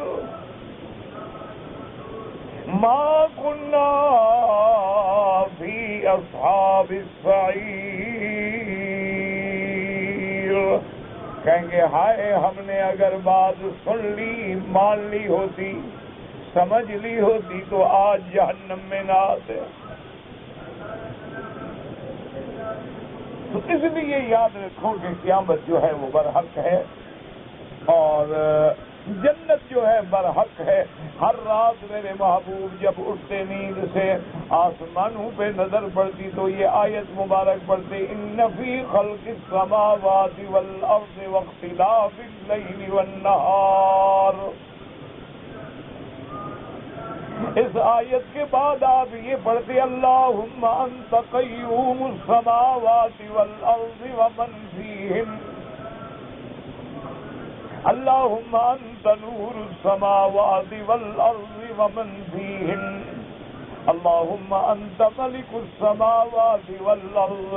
ما كنا في اصحاب السعير۔ کہیں گے ہائے، ہم نے اگر بات سن لی، مان لی ہوتی، سمجھ لی ہوتی تو آج جہنم میں نہ آتے۔ تو اس لیے یاد رکھو کہ قیامت جو ہے وہ برحق ہے، اور جنت جو ہے برحق ہے۔ ہر رات میرے محبوب جب اٹھتے نیند سے، آسمانوں پہ نظر پڑتی تو یہ آیت مبارک پڑھتے، ان فی خلق السماوات والارض واختلاف اللیل والنہار۔ اس آیت کے بعد آپ یہ پڑھتے، اللہم انت قیوم السماوات والارض ومن فیہن، اللہم انت نور السماوات والارض ومن فیہن، اللہم انت ملک السماوات والارض۔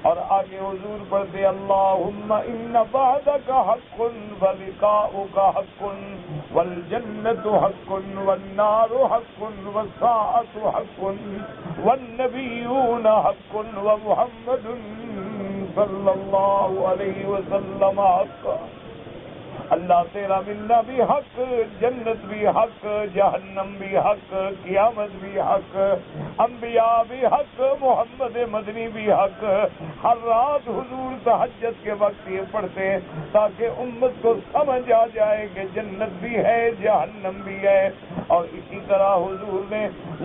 اور آگے حضور پڑھتے، اللہم ان وعدک حق ولقاؤک حق والجنت حق والنار حق والساعة حق والنبیون حق ومحمد صلی اللہ علیہ وسلم حق۔ اللہ تیرا ملنا بھی حق، جنت بھی حق، جہنم بھی حق، قیامت بھی حق، انبیاء بھی حق، محمد مدنی بھی حق۔ ہر رات حضور تہجد کے وقت یہ پڑھتے ہیں تاکہ امت کو سمجھ آ جائے کہ جنت بھی ہے، جہنم بھی ہے۔ اور اسی طرح حضور نے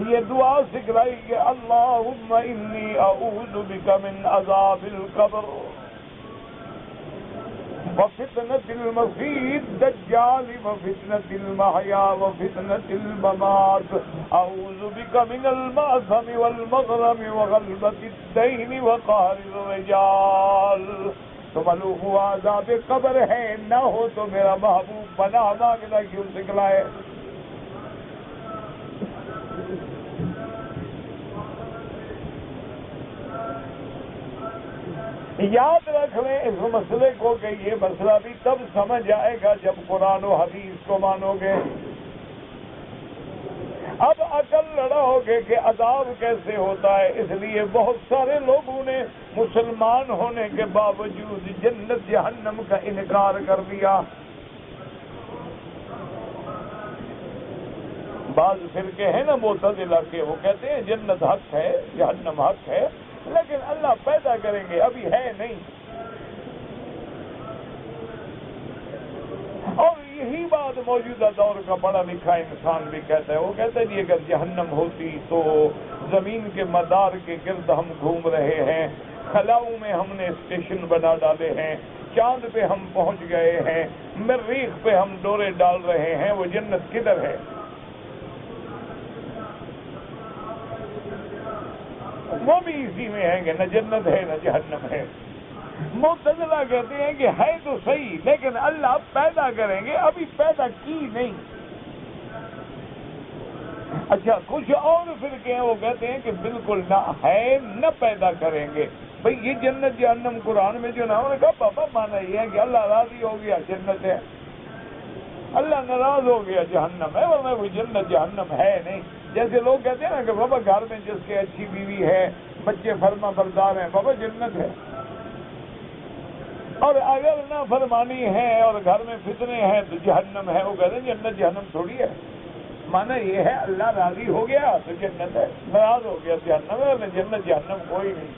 یہ دعا سکھلائی کہ اللہم انی اعوذ بک من عذاب القبر وفتنة المسيح الدجال وفتنة المحيا وفتنة الممات، أعوذ بك من المأثم والمغرم وغلبة الدين وقهر الرجال۔ تو معلوم ہوا عذاب قبر ہے، نہ ہو تو میرا محبوب پناہ مانگنا کیوں سکھلائے؟ یاد رکھ لیں اس مسئلے کو کہ یہ مسئلہ بھی تب سمجھ آئے گا جب قرآن و حدیث کو مانو گے. اب عقل لڑاؤ گے کہ عذاب کیسے ہوتا ہے. اس لیے بہت سارے لوگوں نے مسلمان ہونے کے باوجود جنت جہنم کا انکار کر دیا. بعض فرقے ہیں نا معتزلہ کے، وہ کہتے ہیں جنت حق ہے جہنم حق ہے، لیکن اللہ پیدا کریں گے، ابھی ہے نہیں. اور یہی بات موجودہ دور کا پڑھا لکھا انسان بھی کہتا ہے. وہ کہتا ہے جی اگر جہنم ہوتی تو زمین کے مدار کے گرد ہم گھوم رہے ہیں، خلاؤں میں ہم نے اسٹیشن بنا ڈالے ہیں، چاند پہ ہم پہنچ گئے ہیں، مریخ پہ ہم ڈورے ڈال رہے ہیں، وہ جنت کدھر ہے؟ وہ بھی اسی میں ہیں کہ نہ جنت ہے نہ جہنم ہے. معتزلہ کہتے ہیں کہ ہے تو صحیح لیکن اللہ پیدا کریں گے، ابھی پیدا کی نہیں. اچھا کچھ اور فرقے ہیں وہ کہتے ہیں کہ بالکل نہ ہے نہ پیدا کریں گے. بھئی یہ جنت جہنم قرآن میں جو نام نے کہا بابا مانا یہ ہے کہ اللہ راضی ہو گیا جنت ہے، اللہ ناراض ہو گیا جہنم ہے، ورنہ وہ جنت جہنم ہے نہیں. جیسے لوگ کہتے ہیں نا کہ بابا گھر میں جس کے اچھی بیوی ہے، بچے فرما بردار ہیں، بابا جنت ہے. اور اگر نہ فرمانی ہے اور گھر میں فتنے ہیں تو جہنم ہے. وہ کہتے ہیں جنت جہنم تھوڑی ہے. مانا یہ ہے اللہ راضی ہو گیا تو جنت ہے، ناراض ہو گیا جہنم ہے، اور جنت جہنم کوئی نہیں.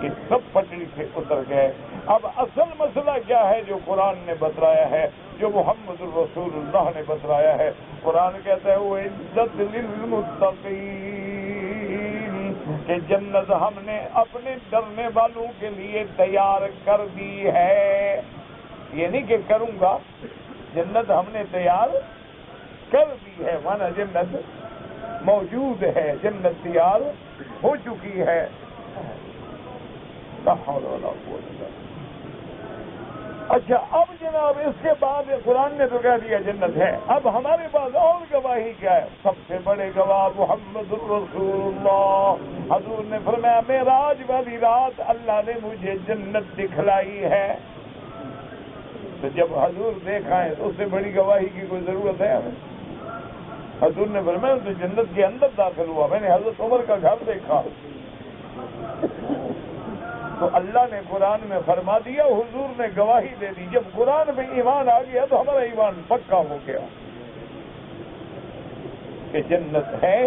یہ سب پٹڑی سے اتر گئے. اب اصل مسئلہ کیا ہے جو قرآن نے بتلایا ہے، جو محمد الرسول اللہ نے بتلایا ہے؟ قرآن کہتا ہے وہ عزت للمتقین، کہ جنت ہم نے اپنے ڈرنے والوں کے لیے تیار کر دی ہے. یہ نہیں کہ کروں گا، جنت ہم نے تیار کر دی ہے، مانا جنت موجود ہے، جنت تیار ہو چکی ہے. اچھا اب جناب اس کے بعد قرآن نے تو کہہ دیا جنت ہے، اب ہمارے پاس اور گواہی کیا ہے؟ سب سے بڑے گواہ محمد الرسول اللہ. حضور نے فرمایا معراج والی رات اللہ نے مجھے جنت دکھلائی ہے. تو جب حضور دیکھا ہے تو اس سے بڑی گواہی کی کوئی ضرورت ہے ہمیں؟ حضور نے فرمایا تو جنت کے اندر داخل ہوا، میں نے حضرت عمر کا گھر دیکھا. تو اللہ نے قرآن میں فرما دیا، حضور نے گواہی دے دی. جب قرآن میں ایمان آ گیا تو ہمارا ایمان پکا ہو گیا کہ جنت ہے.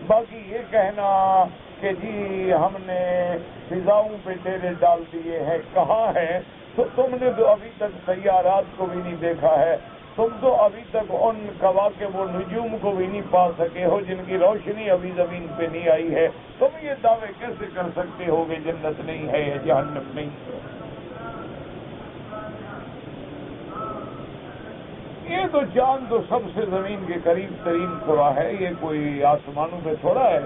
باقی یہ کہنا کہ جی ہم نے فضاؤں پہ ڈیرے ڈال دیے ہیں، کہاں ہے؟ تو تم نے تو ابھی تک سیارات کو بھی نہیں دیکھا ہے، تم تو ابھی تک ان کواکب و نجوم کو بھی نہیں پا سکے ہو جن کی روشنی ابھی زمین پہ نہیں آئی ہے. تم یہ دعوے کیسے کر سکتے ہو کہ جنت نہیں ہے یا جہنم نہیں ہے؟ یہ تو چاند تو سب سے زمین کے قریب ترین قرآ ہے، یہ کوئی آسمانوں پہ تھوڑا ہے.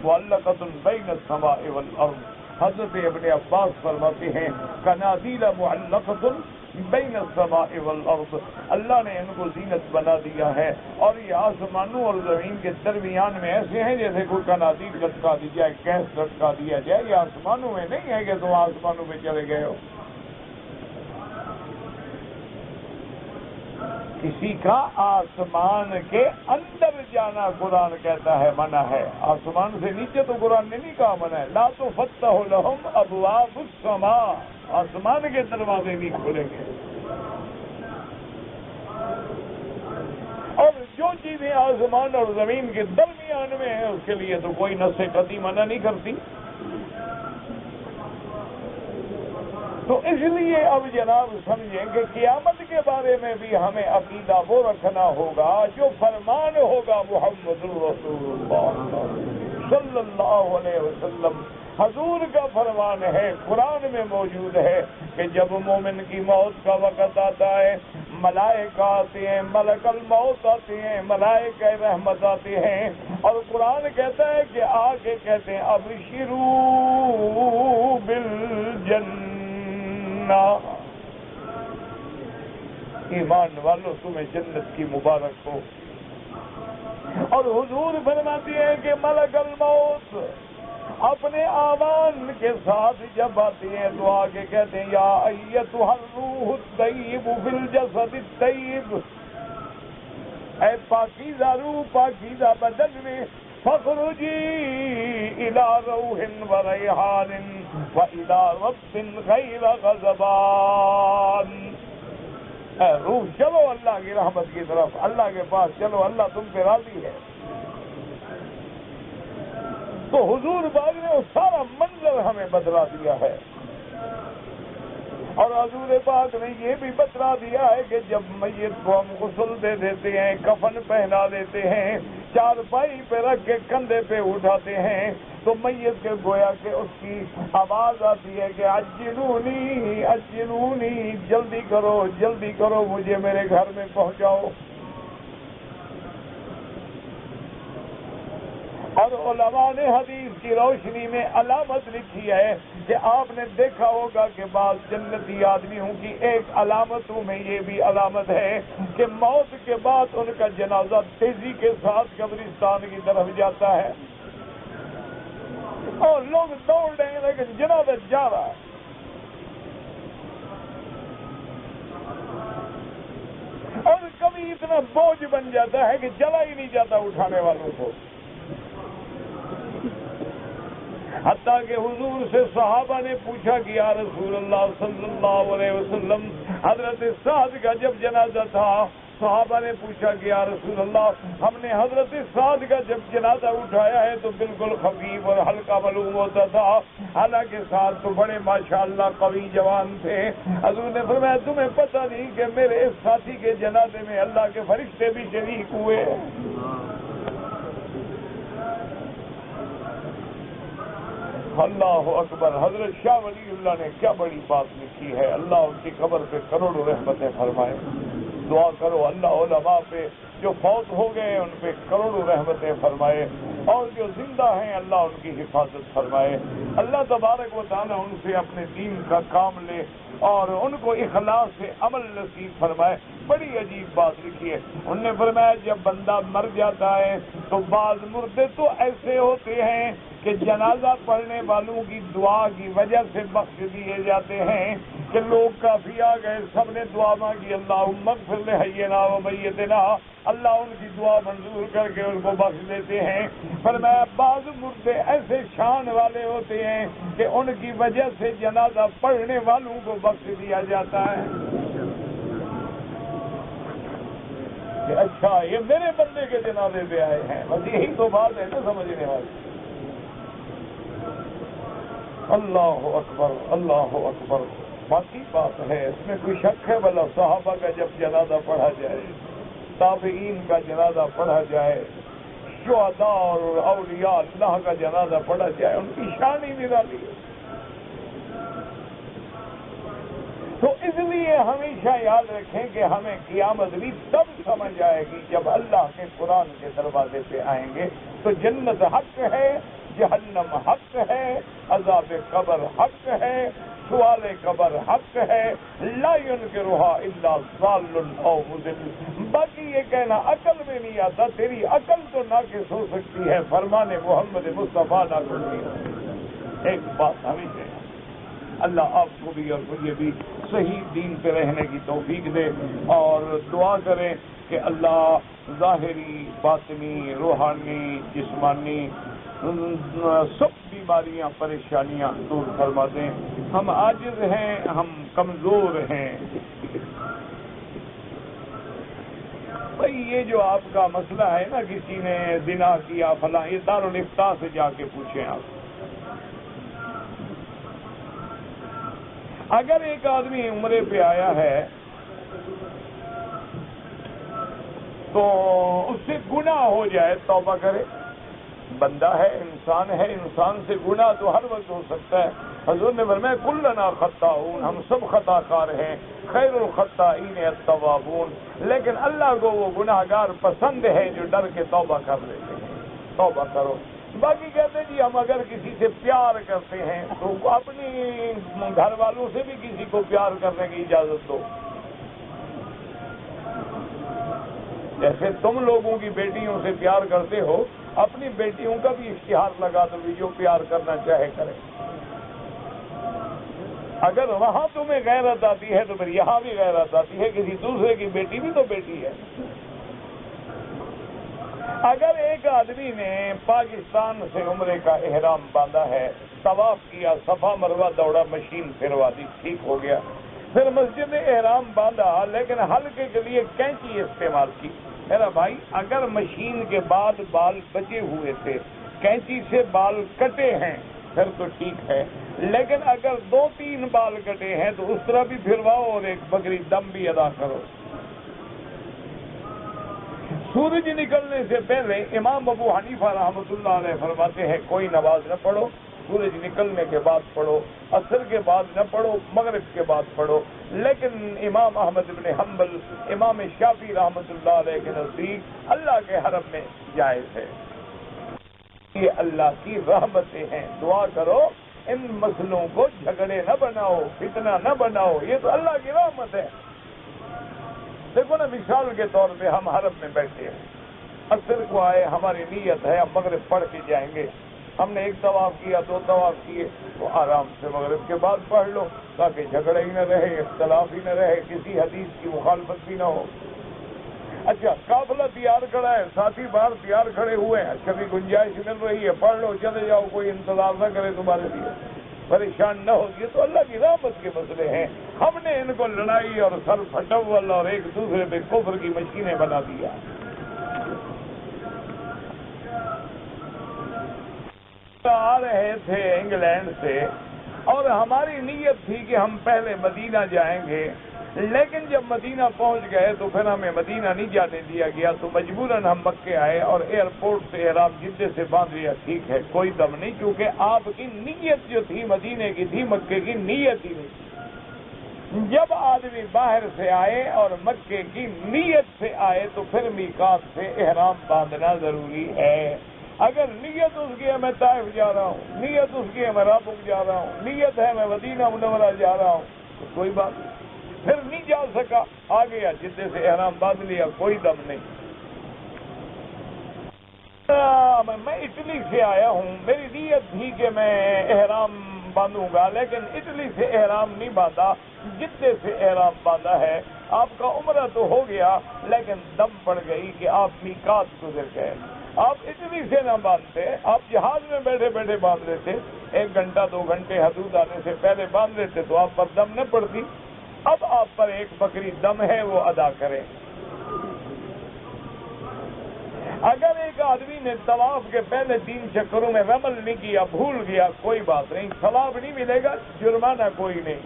معلقۃ بین السماء والارض. حضرت ابن عباس فرماتے ہیں قنادیل معلقۃ بین السماء والارض، اللہ نے ان کو زینت بنا دیا ہے، اور یہ آسمانوں اور زمین کے درمیان میں ایسے ہیں جیسے کوئی قنادیل لٹکا دی جائے، کیس لٹکا دیا جائے. یہ آسمانوں میں نہیں ہے کہ تم آسمانوں میں چلے گئے ہو. کسی کا آسمان کے اندر جانا قرآن کہتا ہے منع ہے، آسمان سے نیچے تو قرآن نے نہیں کہا منع ہے. لا تفتح لهم ابواب السماء، آسمان کے دروازے نہیں کھولیں گے. اور جو چیزیں آسمان اور زمین کے درمیان میں ہیں اس کے لیے تو کوئی نص قطعی منع نہیں کرتی. تو اس لیے اب جناب سمجھیں کہ قیامت کے بارے میں بھی ہمیں عقیدہ وہ رکھنا ہوگا جو فرمان ہوگا محمد الرسول اللہ صلی اللہ علیہ وسلم. حضور کا فرمان ہے، قرآن میں موجود ہے کہ جب مومن کی موت کا وقت آتا ہے ملائکہ آتے ہیں، ملک الموت آتے ہیں، ملائکہ رحمت آتے ہیں، اور قرآن کہتا ہے کہ آ کے کہتے ہیں ابشروا بالجنہ، ایمان والو تمہیں جنت کی مبارک ہو. اور حضور فرماتی ہے کہ ملک الموت اپنے آوان کے ساتھ جب آتے ہیں دعا کے کہتے ہیں یا ایتھا الروح الطیب فی الجسد الطیب، اے پاکیزہ روح پاکیزہ بدن میں، فاخرجی الی روح و ریحان و الی رب غیر غضبان، اے روح چلو اللہ کی رحمت کی طرف، اللہ کے پاس چلو، اللہ تم پہ راضی ہے۔ تو حضور پاک نے وہ سارا منظر ہمیں بتلا دیا ہے، اور حضور پاک نے یہ بھی بتلا دیا ہے کہ جب میت کو ہم غسل دے دیتے ہیں، کفن پہنا دیتے ہیں، چارپائی پہ رکھ کے کندھے پہ اٹھاتے ہیں، تو میت کے گویا کہ اس کی آواز آتی ہے کہ اجلونی اجلونی، جلدی کرو مجھے میرے گھر میں پہنچاؤ۔ اور علماء نے حدیث کی روشنی میں علامت لکھی ہے کہ آپ نے دیکھا ہوگا کہ بعض جنتی آدمیوں کی ایک علامتوں میں یہ بھی علامت ہے کہ موت کے بعد ان کا جنازہ تیزی کے ساتھ قبرستان کی طرف جاتا ہے، اور لوگ دوڑ رہے ہیں لیکن جنازہ جا رہا ہے۔ اور کبھی اتنا بوجھ بن جاتا ہے کہ چلا ہی نہیں جاتا اٹھانے والوں کو، حتیٰ کہ حضور سے صحابہ نے پوچھا کہ یا رسول اللہ صلی اللہ علیہ وسلم، حضرت سعد کا جب جنازہ تھا، صحابہ نے پوچھا کہ یا رسول اللہ، ہم نے حضرت سعد کا جب جنازہ اٹھایا ہے تو بالکل خفیف اور ہلکا معلوم ہوتا تھا، حالانکہ سعد تو بڑے ماشاءاللہ قوی جوان تھے۔ حضور نے فرمایا تمہیں پتہ نہیں کہ میرے اس ساتھی کے جنازے میں اللہ کے فرشتے بھی شریک ہوئے۔ اللہ اکبر۔ حضرت شاہ ولی اللہ نے کیا بڑی بات لکھی ہے، اللہ ان کی قبر پہ کروڑوں رحمتیں فرمائے۔ دعا کرو اللہ علماء پہ جو فوت ہو گئے ان پہ کروڑوں رحمتیں فرمائے، اور جو زندہ ہیں اللہ ان کی حفاظت فرمائے۔ اللہ تبارک و تعالیٰ ان سے اپنے دین کا کام لے اور ان کو اخلاص سے عمل نصیب فرمائے۔ بڑی عجیب بات لکھی ہے، انہوں نے فرمایا جب بندہ مر جاتا ہے تو بعض مردے تو ایسے ہوتے ہیں کہ جنازہ پڑھنے والوں کی دعا کی وجہ سے بخش دیے جاتے ہیں، کہ لوگ کافی آ گئے، سب نے دعا مانگی اللہم اغفر لحینا و میتنا، اللہ ان کی دعا منظور کر کے ان کو بخش دیتے ہیں۔ فرمایا بعض مردے ایسے شان والے ہوتے ہیں کہ ان کی وجہ سے جنازہ پڑھنے والوں کو بخش دیا جاتا ہے کہ اچھا یہ میرے بندے کے جنازے پہ آئے ہیں، بس یہی تو بات ہے نا سمجھنے والی۔ اللہ اکبر اللہ اکبر، باقی بات ہے، اس میں کوئی شک ہے؟ بھلا صحابہ کا جب جنازہ پڑھا جائے، تابعین کا جنازہ پڑھا جائے، شہداء اور اولیاء اللہ کا جنازہ پڑھا جائے، ان کی شان ہی نرالی ہے۔ تو اس لیے ہمیشہ یاد رکھیں کہ ہمیں قیامت بھی تب سمجھ آئے گی جب اللہ کے قرآن کے دروازے پہ آئیں گے، تو جنت حق ہے، جہنم حق ہے، عذاب قبر حق ہے، سوال قبر حق ہے، لا ينکرھا الا ضال او مضل۔ باقی یہ کہنا عقل میں نہیں آتا، تیری عقل تو ناقص ہو سکتی ہے، فرمان محمد مصطفیٰ ناقص نہیں ہو۔ ایک بات ہمیشہ اللہ آپ کو بھی اور مجھے بھی صحیح دین پہ رہنے کی توفیق دے، اور دعا کریں کہ اللہ ظاہری باطنی روحانی جسمانی سب بیماریاں پریشانیاں دور فرما دیں۔ ہم عاجز ہیں، ہم کمزور ہیں۔ بھائی یہ جو آپ کا مسئلہ ہے نا، کسی نے زنا کیا فلاں، یہ دارالفتاء سے جا کے پوچھیں آپ۔ اگر ایک آدمی عمرے پہ آیا ہے تو اس سے گناہ ہو جائے، توبہ کرے، بندہ ہے، انسان سے گناہ تو ہر وقت ہو سکتا ہے۔ حضور نے فرمایا کلنا خطاؤون، ہم سب خطا کار ہیں، خیر الخطائین التوابون، لیکن اللہ کو وہ گناہ گار پسند ہے جو ڈر کے توبہ کر لیتے ہیں۔ توبہ کرو۔ باقی کہتے ہیں جی ہم اگر کسی سے پیار کرتے ہیں تو اپنی گھر والوں سے بھی کسی کو پیار کرنے کی اجازت دو۔ جیسے تم لوگوں کی بیٹیوں سے پیار کرتے ہو اپنی بیٹیوں کا بھی اشتہار لگا دو بھی جو پیار کرنا چاہے کرے. اگر وہاں تمہیں غیرت آتی ہے تو پھر یہاں بھی غیرت آتی ہے. کسی دوسرے کی بیٹی بھی تو بیٹی ہے. اگر ایک آدمی نے پاکستان سے عمرے کا احرام باندھا ہے، طواف کیا، صفا مروہ دوڑا، مشین پھروا دی، ٹھیک ہو گیا. پھر مسجد احرام باندھا لیکن حلقے کے لیے کینچی استعمال کی. میرا بھائی اگر مشین کے بعد بال بچے ہوئے تھے، کینچی سے بال کٹے ہیں، پھر تو ٹھیک ہے. لیکن اگر 2-3 بال کٹے ہیں تو اس طرح بھی پھرواؤ اور ایک بکری دم بھی ادا کرو. سورج نکلنے سے پہلے امام ابو حنیفہ رحمۃ اللہ علیہ فرماتے ہیں کوئی نماز نہ پڑھو. سورج نکلنے کے بعد پڑھو، عصر کے بعد نہ پڑھو، مغرب کے بعد پڑھو. لیکن امام احمد بن حنبل، امام شافعی رحمۃ اللہ علیہ کے نزدیک اللہ کے حرم میں جائز ہے. یہ اللہ کی رحمتیں ہیں. دعا کرو ان مسئلوں کو جھگڑے نہ بناؤ، فتنہ نہ بناؤ. یہ تو اللہ کی رحمت ہے. دیکھو نا، مثال کے طور پہ ہم حرم میں بیٹھے ہیں، عصر کو آئے، ہماری نیت ہے ہم مغرب پڑھ کے جائیں گے. ہم نے 1 طواف کیا، 2 طواف کیے، تو آرام سے مغرب کے بعد پڑھ لو تاکہ جھگڑا ہی نہ رہے، اختلاف ہی نہ رہے، کسی حدیث کی مخالفت بھی نہ ہو. اچھا، قافلہ تیار کھڑا ہے، ساتھی باہر تیار کھڑے ہوئے ہیں، کبھی گنجائش مل رہی ہے، پڑھ لو، چلے جاؤ، کوئی انتظار نہ کرے تمہارے لیے، پریشان نہ ہو. یہ تو اللہ کی رحمت کے مسئلے ہیں. ہم نے ان کو لڑائی اور سر پھٹول اور ایک دوسرے پہ کفر کی مشینیں بنا دیا. آ رہے تھے انگلینڈ سے اور ہماری نیت تھی کہ ہم پہلے مدینہ جائیں گے، لیکن جب مدینہ پہنچ گئے تو پھر ہمیں مدینہ نہیں جانے دیا گیا، تو مجبوراً ہم مکے آئے اور ایئرپورٹ سے احرام جدے سے باندھ لیا. ٹھیک ہے، کوئی دم نہیں، کیونکہ آپ کی نیت جو تھی مدینے کی تھی، مکے کی نیت ہی نہیں. جب آدمی باہر سے آئے اور مکے کی نیت سے آئے تو پھر میقات سے احرام باندھنا ضروری ہے. اگر نیت اس کی ہے میں طائف جا رہا ہوں، نیت اس کی ہے میں رابغ جا رہا ہوں، نیت ہے میں مدینہ منورہ جا رہا ہوں، تو کوئی بات نہیں. پھر نہیں جا سکا، آ گیا جدے سے احرام باندھ لیا، کوئی دم نہیں. میں اٹلی سے آیا ہوں، میری نیت تھی کہ میں احرام باندھوں گا، لیکن اٹلی سے احرام نہیں باندھا، جدے سے احرام باندھا ہے. آپ کا عمرہ تو ہو گیا لیکن دم پڑ گئی کہ آپ میقات گزر گئے. آپ اٹلی سے نہ باندھتے، آپ جہاز میں بیٹھے بیٹھے باندھ لیتے، 1 گھنٹہ 2 گھنٹے حدود آنے سے پہلے باندھ لیتے تو آپ پر دم نہ پڑتی. اب آپ پر ایک بکری دم ہے، وہ ادا کریں. اگر ایک آدمی نے طواف کے پہلے 3 چکروں میں رمل نہیں کیا، بھول گیا، کوئی بات نہیں، ثواب نہیں ملے گا، جرمانہ کوئی نہیں.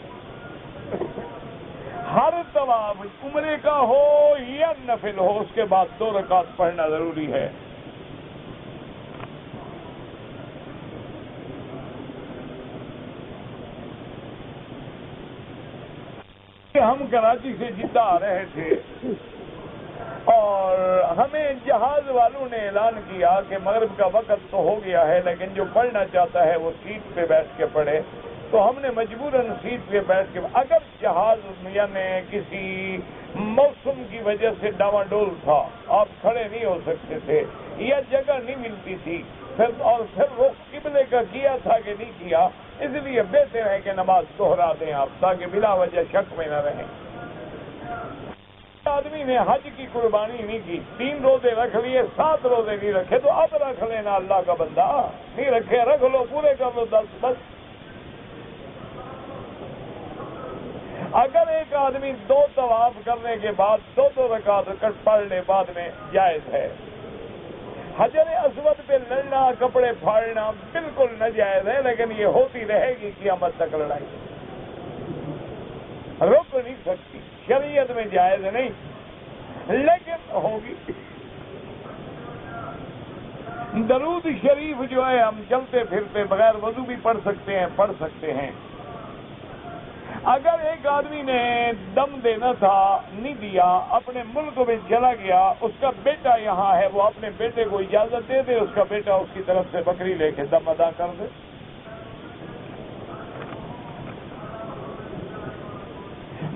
ہر طواف عمرے کا ہو یا نفل ہو، اس کے بعد 2 رکعت پڑھنا ضروری ہے. ہم کراچی سے جدہ آ رہے تھے اور ہمیں جہاز والوں نے اعلان کیا کہ مغرب کا وقت تو ہو گیا ہے، لیکن جو پڑھنا چاہتا ہے وہ سیٹ پہ بیٹھ کے پڑھے. تو ہم نے مجبوراً سیٹ پہ بیٹھ کے، اگر جہاز یعنی کسی موسم کی وجہ سے ڈاواڈول تھا، آپ کھڑے نہیں ہو سکتے تھے یا جگہ نہیں ملتی تھی، پھر رخ قبلے کا کیا تھا کہ نہیں کیا، اس لیے بہتر ہے کہ نماز دوہرا دیں آپ، تاکہ بلا وجہ شک میں نہ رہیں. آدمی نے حج کی قربانی نہیں کی، 3 روزے رکھ لیے، 7 روزے نہیں رکھے، تو اب رکھ لینا. اللہ کا بندہ نہیں رکھے، رکھ لو، پورے کر لو 10 بس. اگر ایک آدمی 2 طواف کرنے کے بعد 2 رکعت پڑھ لے بعد میں، جائز ہے. حجر اسود پہ لڑنا، کپڑے پھاڑنا بالکل ناجائز ہے، لیکن یہ ہوتی رہے گی قیامت تک لڑائی، رک نہیں سکتی، شریعت میں جائز نہیں، لیکن ہوگی. درود شریف جو ہے ہم چلتے پھرتے بغیر وضو بھی پڑھ سکتے ہیں. اگر ایک آدمی نے دم دینا تھا، نہیں دیا، اپنے ملک میں چلا گیا، اس کا بیٹا یہاں ہے، وہ اپنے بیٹے کو اجازت دے دے، اس کا بیٹا اس کی طرف سے بکری لے کے دم ادا کر دے.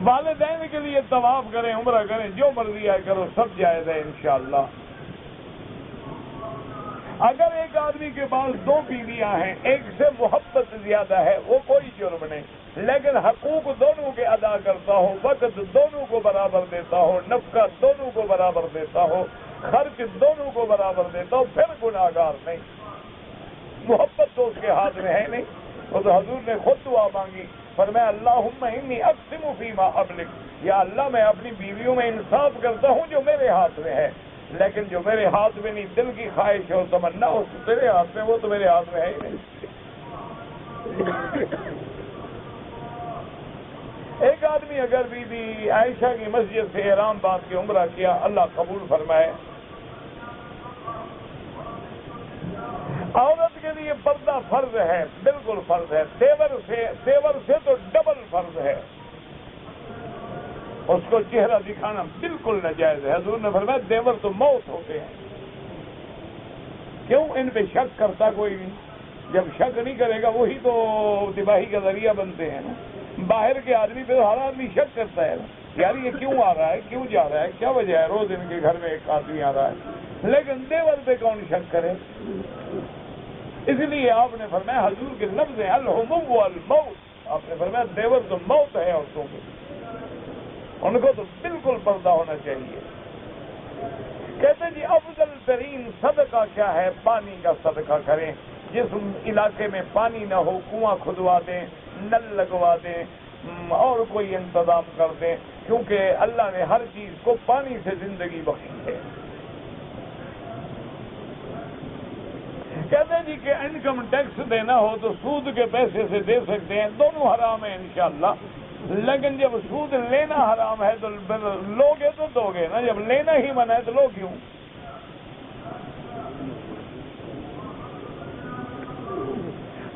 والدین کے لیے طواف کریں، عمرہ کریں، جو مرضی آئے کرو، سب جائز ہے انشاءاللہ. اگر ایک آدمی کے پاس 2 بیویاں ہیں، ایک سے محبت زیادہ ہے، وہ کوئی جرم نہیں، لیکن حقوق دونوں کے ادا کرتا ہو، وقت دونوں کو برابر دیتا ہو، نفقہ دونوں کو برابر دیتا ہو، خرچ دونوں کو برابر دیتا ہو، پھر گناہگار نہیں۔ محبت تو اس کے ہاتھ میں ہے نہیں۔ وہ تو حضور نے خود دعا مانگی، فرمایا اللہم انی اقسم فیما املک، یا اللہ میں اپنی بیویوں میں انصاف کرتا ہوں جو میرے ہاتھ میں ہے، لیکن جو میرے ہاتھ میں نہیں، دل کی خواہش ہو، تمنا ہو تیرے ہاتھ میں، وہ تو میرے ہاتھ میں ہے ہی نہیں۔ ایک آدمی اگر بی بی عائشہ کی مسجد سے احرام باندھ کے عمرہ کیا، اللہ قبول فرمائے۔ عورت کے لیے پردہ فرض ہے، بالکل فرض ہے، تیور سے تو ڈبل فرض ہے۔ اس کو چہرہ دکھانا بالکل ناجائز ہے۔ حضور نے فرمایا دیور تو موت ہوتے ہیں۔ کیوں؟ ان پہ شک کرتا کوئی نہیں۔ جب شک نہیں کرے گا وہی تو تباہی کا ذریعہ بنتے ہیں نا۔ باہر کے آدمی پہ ہر آدمی شک کرتا ہے نا، یار یہ کیوں آ رہا ہے، کیوں جا رہا ہے، کیا وجہ ہے، روز ان کے گھر میں ایک آدمی آ رہا ہے، لیکن دیور پہ کون شک کرے؟ اس لیے آپ نے فرمایا، حضور کے لفظ ہیں الحمم والموت، آپ نے فرمایا دیور تو موت ہے عورتوں کی، ان کو تو بالکل پردہ ہونا چاہیے۔ کہتے ہیں جی افضل ترین صدقہ کیا ہے؟ پانی کا صدقہ کریں۔ جس علاقے میں پانی نہ ہو کنواں کھدوا دیں، نل لگوا دیں، اور کوئی انتظام کر دیں، کیونکہ اللہ نے ہر چیز کو پانی سے زندگی بخشی ہے۔ کہتے ہیں جی کہ انکم ٹیکس دینا ہو تو سود کے پیسے سے دے سکتے ہیں، دونوں حرام ہیں انشاءاللہ، لیکن جب سود لینا حرام ہے تو لوگے تو دو گے نا، جب لینا ہی منع ہے تو لو کیوں؟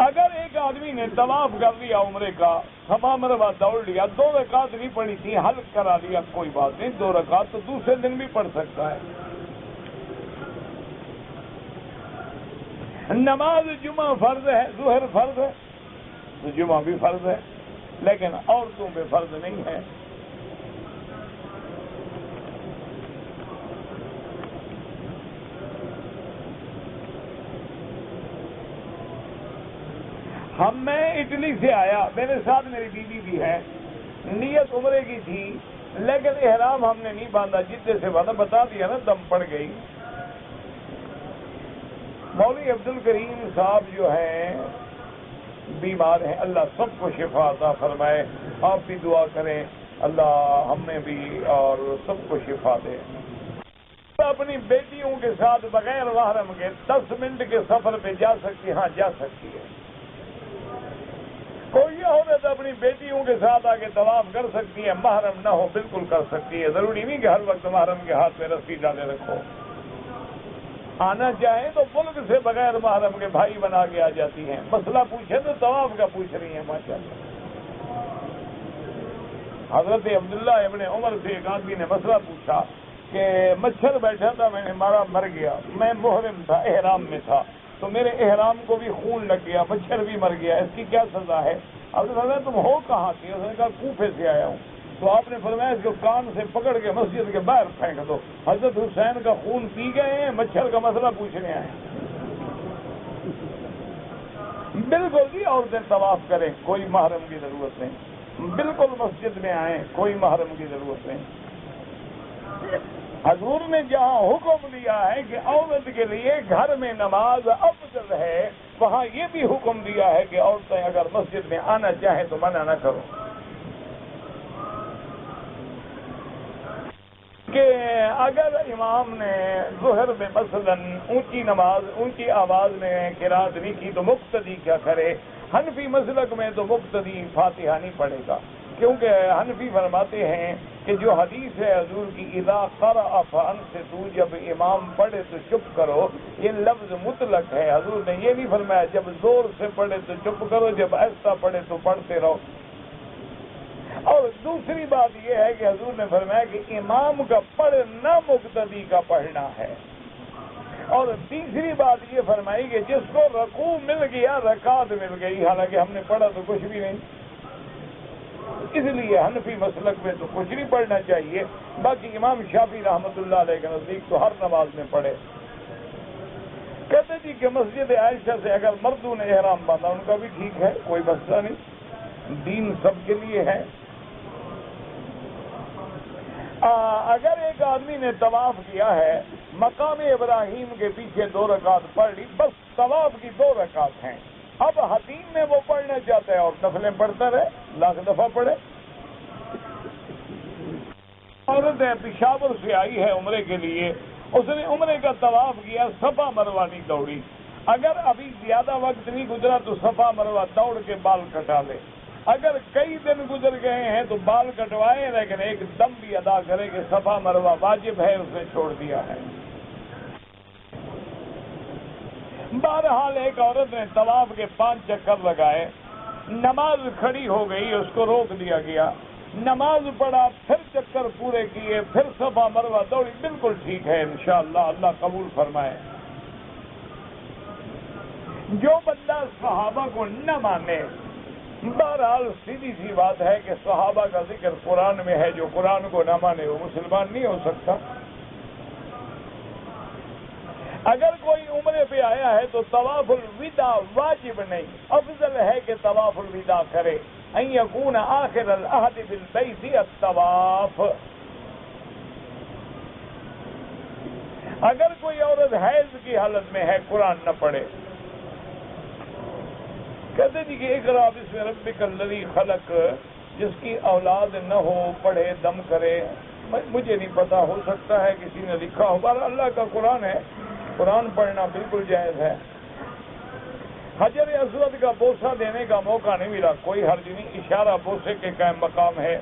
اگر ایک آدمی نے طواف کر لیا عمرے کا، صفا مروا دوڑ لیا، 2 رکعت نہیں پڑھی تھی، حلق کرا لیا، کوئی بات نہیں، 2 رکعت تو دوسرے دن بھی پڑھ سکتا ہے۔ نماز جمعہ فرض ہے، ظہر فرض ہے تو جمعہ بھی فرض ہے، لیکن عورتوں پہ فرض نہیں ہے۔ میں اٹلی سے آیا، میرے ساتھ میری بیوی بھی ہے، نیت عمرے کی تھی، لیکن احرام ہم نے نہیں باندھا، جتنے سے باندھا بتا دیا نا، دم پڑ گئی۔ مولوی عبد الکریم صاحب جو ہیں بیمار ہیں، اللہ سب کو شفا عطا فرمائے، آپ بھی دعا کریں اللہ ہمیں بھی اور سب کو شفا دے۔ اپنی بیٹیوں کے ساتھ بغیر محرم کے 10 منٹ کے سفر پہ جا سکتی؟ ہاں جا سکتی ہے۔ کوئی عورت اپنی بیٹیوں کے ساتھ آ کے طواف کر سکتی ہے، محرم نہ ہو بالکل کر سکتی ہے، ضروری نہیں کہ ہر وقت محرم کے ہاتھ میں رسی ڈالے رکھو۔ آنا چاہیں تو ملک سے بغیر محرم کے بھائی بنا کے آ جاتی ہیں، مسئلہ پوچھے تو طواف کا پوچھ رہی ہیں ماشاءاللہ۔ حضرت عبداللہ ابن عمر سے ایک آدمی نے مسئلہ پوچھا کہ مچھر بیٹھا تھا، میں نے مارا، مر گیا، میں محرم تھا، احرام میں تھا، تو میرے احرام کو بھی خون لگ گیا، مچھر بھی مر گیا، اس کی کیا سزا ہے؟ اب نے فرمایا تم ہو کہاں سے؟ اس نے کہا کوفے سے آیا ہوں۔ تو آپ نے فرمایا اس کو کان سے پکڑ کے مسجد کے باہر پھینک دو، حضرت حسین کا خون پی گئے ہیں، مچھر کا مسئلہ پوچھنے آئے۔ بالکل جی، عورتیں طواف کریں، کوئی محرم کی ضرورت نہیں، بالکل مسجد میں آئیں، کوئی محرم کی ضرورت نہیں۔ حضور نے جہاں حکم دیا ہے کہ عورت کے لیے گھر میں نماز افضل ہے، وہاں یہ بھی حکم دیا ہے کہ عورتیں اگر مسجد میں آنا چاہیں تو منع نہ کرو۔ کہ اگر امام نے ظہر میں مثلا اونچی آواز میں قرات نہیں کی تو مقتدی کیا کرے؟ حنفی مسلک میں تو مقتدی فاتحہ نہیں پڑھے گا، کیونکہ حنفی فرماتے ہیں کہ جو حدیث ہے حضور کی اذا قرأ فانصتوا، جب امام پڑھے تو چپ کرو، یہ لفظ مطلق ہے، حضور نے یہ نہیں فرمایا جب زور سے پڑھے تو چپ کرو، جب ایسا پڑھے تو پڑھتے رہو۔ اور دوسری بات یہ ہے کہ حضور نے فرمایا کہ امام کا پڑھنا مقتدی کا پڑھنا ہے۔ اور تیسری بات یہ فرمائی کہ جس کو رکوع مل گیا رکعت مل گئی، حالانکہ ہم نے پڑھا تو کچھ بھی نہیں، اس لیے حنفی مسلک میں تو کچھ نہیں پڑھنا چاہیے، باقی امام شافعی رحمۃ اللہ علیہ کے نزدیک تو ہر نماز میں پڑھے۔ کہتے جی کہ مسجد عائشہ سے اگر مردوں نے احرام باندھا ان کا بھی ٹھیک ہے، کوئی مسئلہ نہیں، دین سب کے لیے ہے۔ اگر ایک آدمی نے طواف کیا ہے، مقام ابراہیم کے پیچھے 2 رکعت پڑھ لی، بس طواف کی 2 رکعت ہیں، اب حتیم میں وہ پڑھنا چاہتا ہے اور نفلیں پڑھتا رہے، لاکھ دفعہ پڑھے۔ عورت ہے پشاور سے آئی ہے عمرے کے لیے، اس نے عمرے کا طواف کیا، صفا مروہ نہیں دوڑی، اگر ابھی زیادہ وقت نہیں گزرا تو صفا مروہ دوڑ کے بال کٹا لے، اگر کئی دن گزر گئے ہیں تو بال کٹوائے لیکن ایک دم بھی ادا کرے کہ صفا مروہ واجب ہے، اس نے چھوڑ دیا ہے۔ بہرحال ایک عورت نے طواف کے 5 چکر لگائے، نماز کھڑی ہو گئی، اس کو روک دیا گیا، نماز پڑھا، پھر چکر پورے کیے، پھر صفا مروہ دوڑی، بالکل ٹھیک ہے انشاءاللہ، اللہ قبول فرمائے۔ جو بندہ صحابہ کو نہ مانے، بہرحال سیدھی سی بات ہے کہ صحابہ کا ذکر قرآن میں ہے، جو قرآن کو نہ مانے وہ مسلمان نہیں ہو سکتا۔ اگر کوئی عمرے پہ آیا ہے تو طواف الوداع واجب نہیں، افضل ہے کہ طواف الوداع کرے، ان یکون آخر العہد بالبیت الطواف۔ اگر کوئی عورت حیض کی حالت میں ہے قرآن نہ پڑھے، کہتے جی کہ اقرأ بسم ربک الذی خلق، جس کی اولاد نہ ہو پڑھے دم کرے، مجھے نہیں پتا، ہو سکتا ہے کسی نے لکھا ہو، بہرحال اللہ کا قرآن ہے، قرآن پڑھنا بالکل جائز ہے۔ حجر اسود کا بوسہ دینے کا موقع نہیں ملا، کوئی حرج نہیں، اشارہ بوسے کے قائم مقام ہے،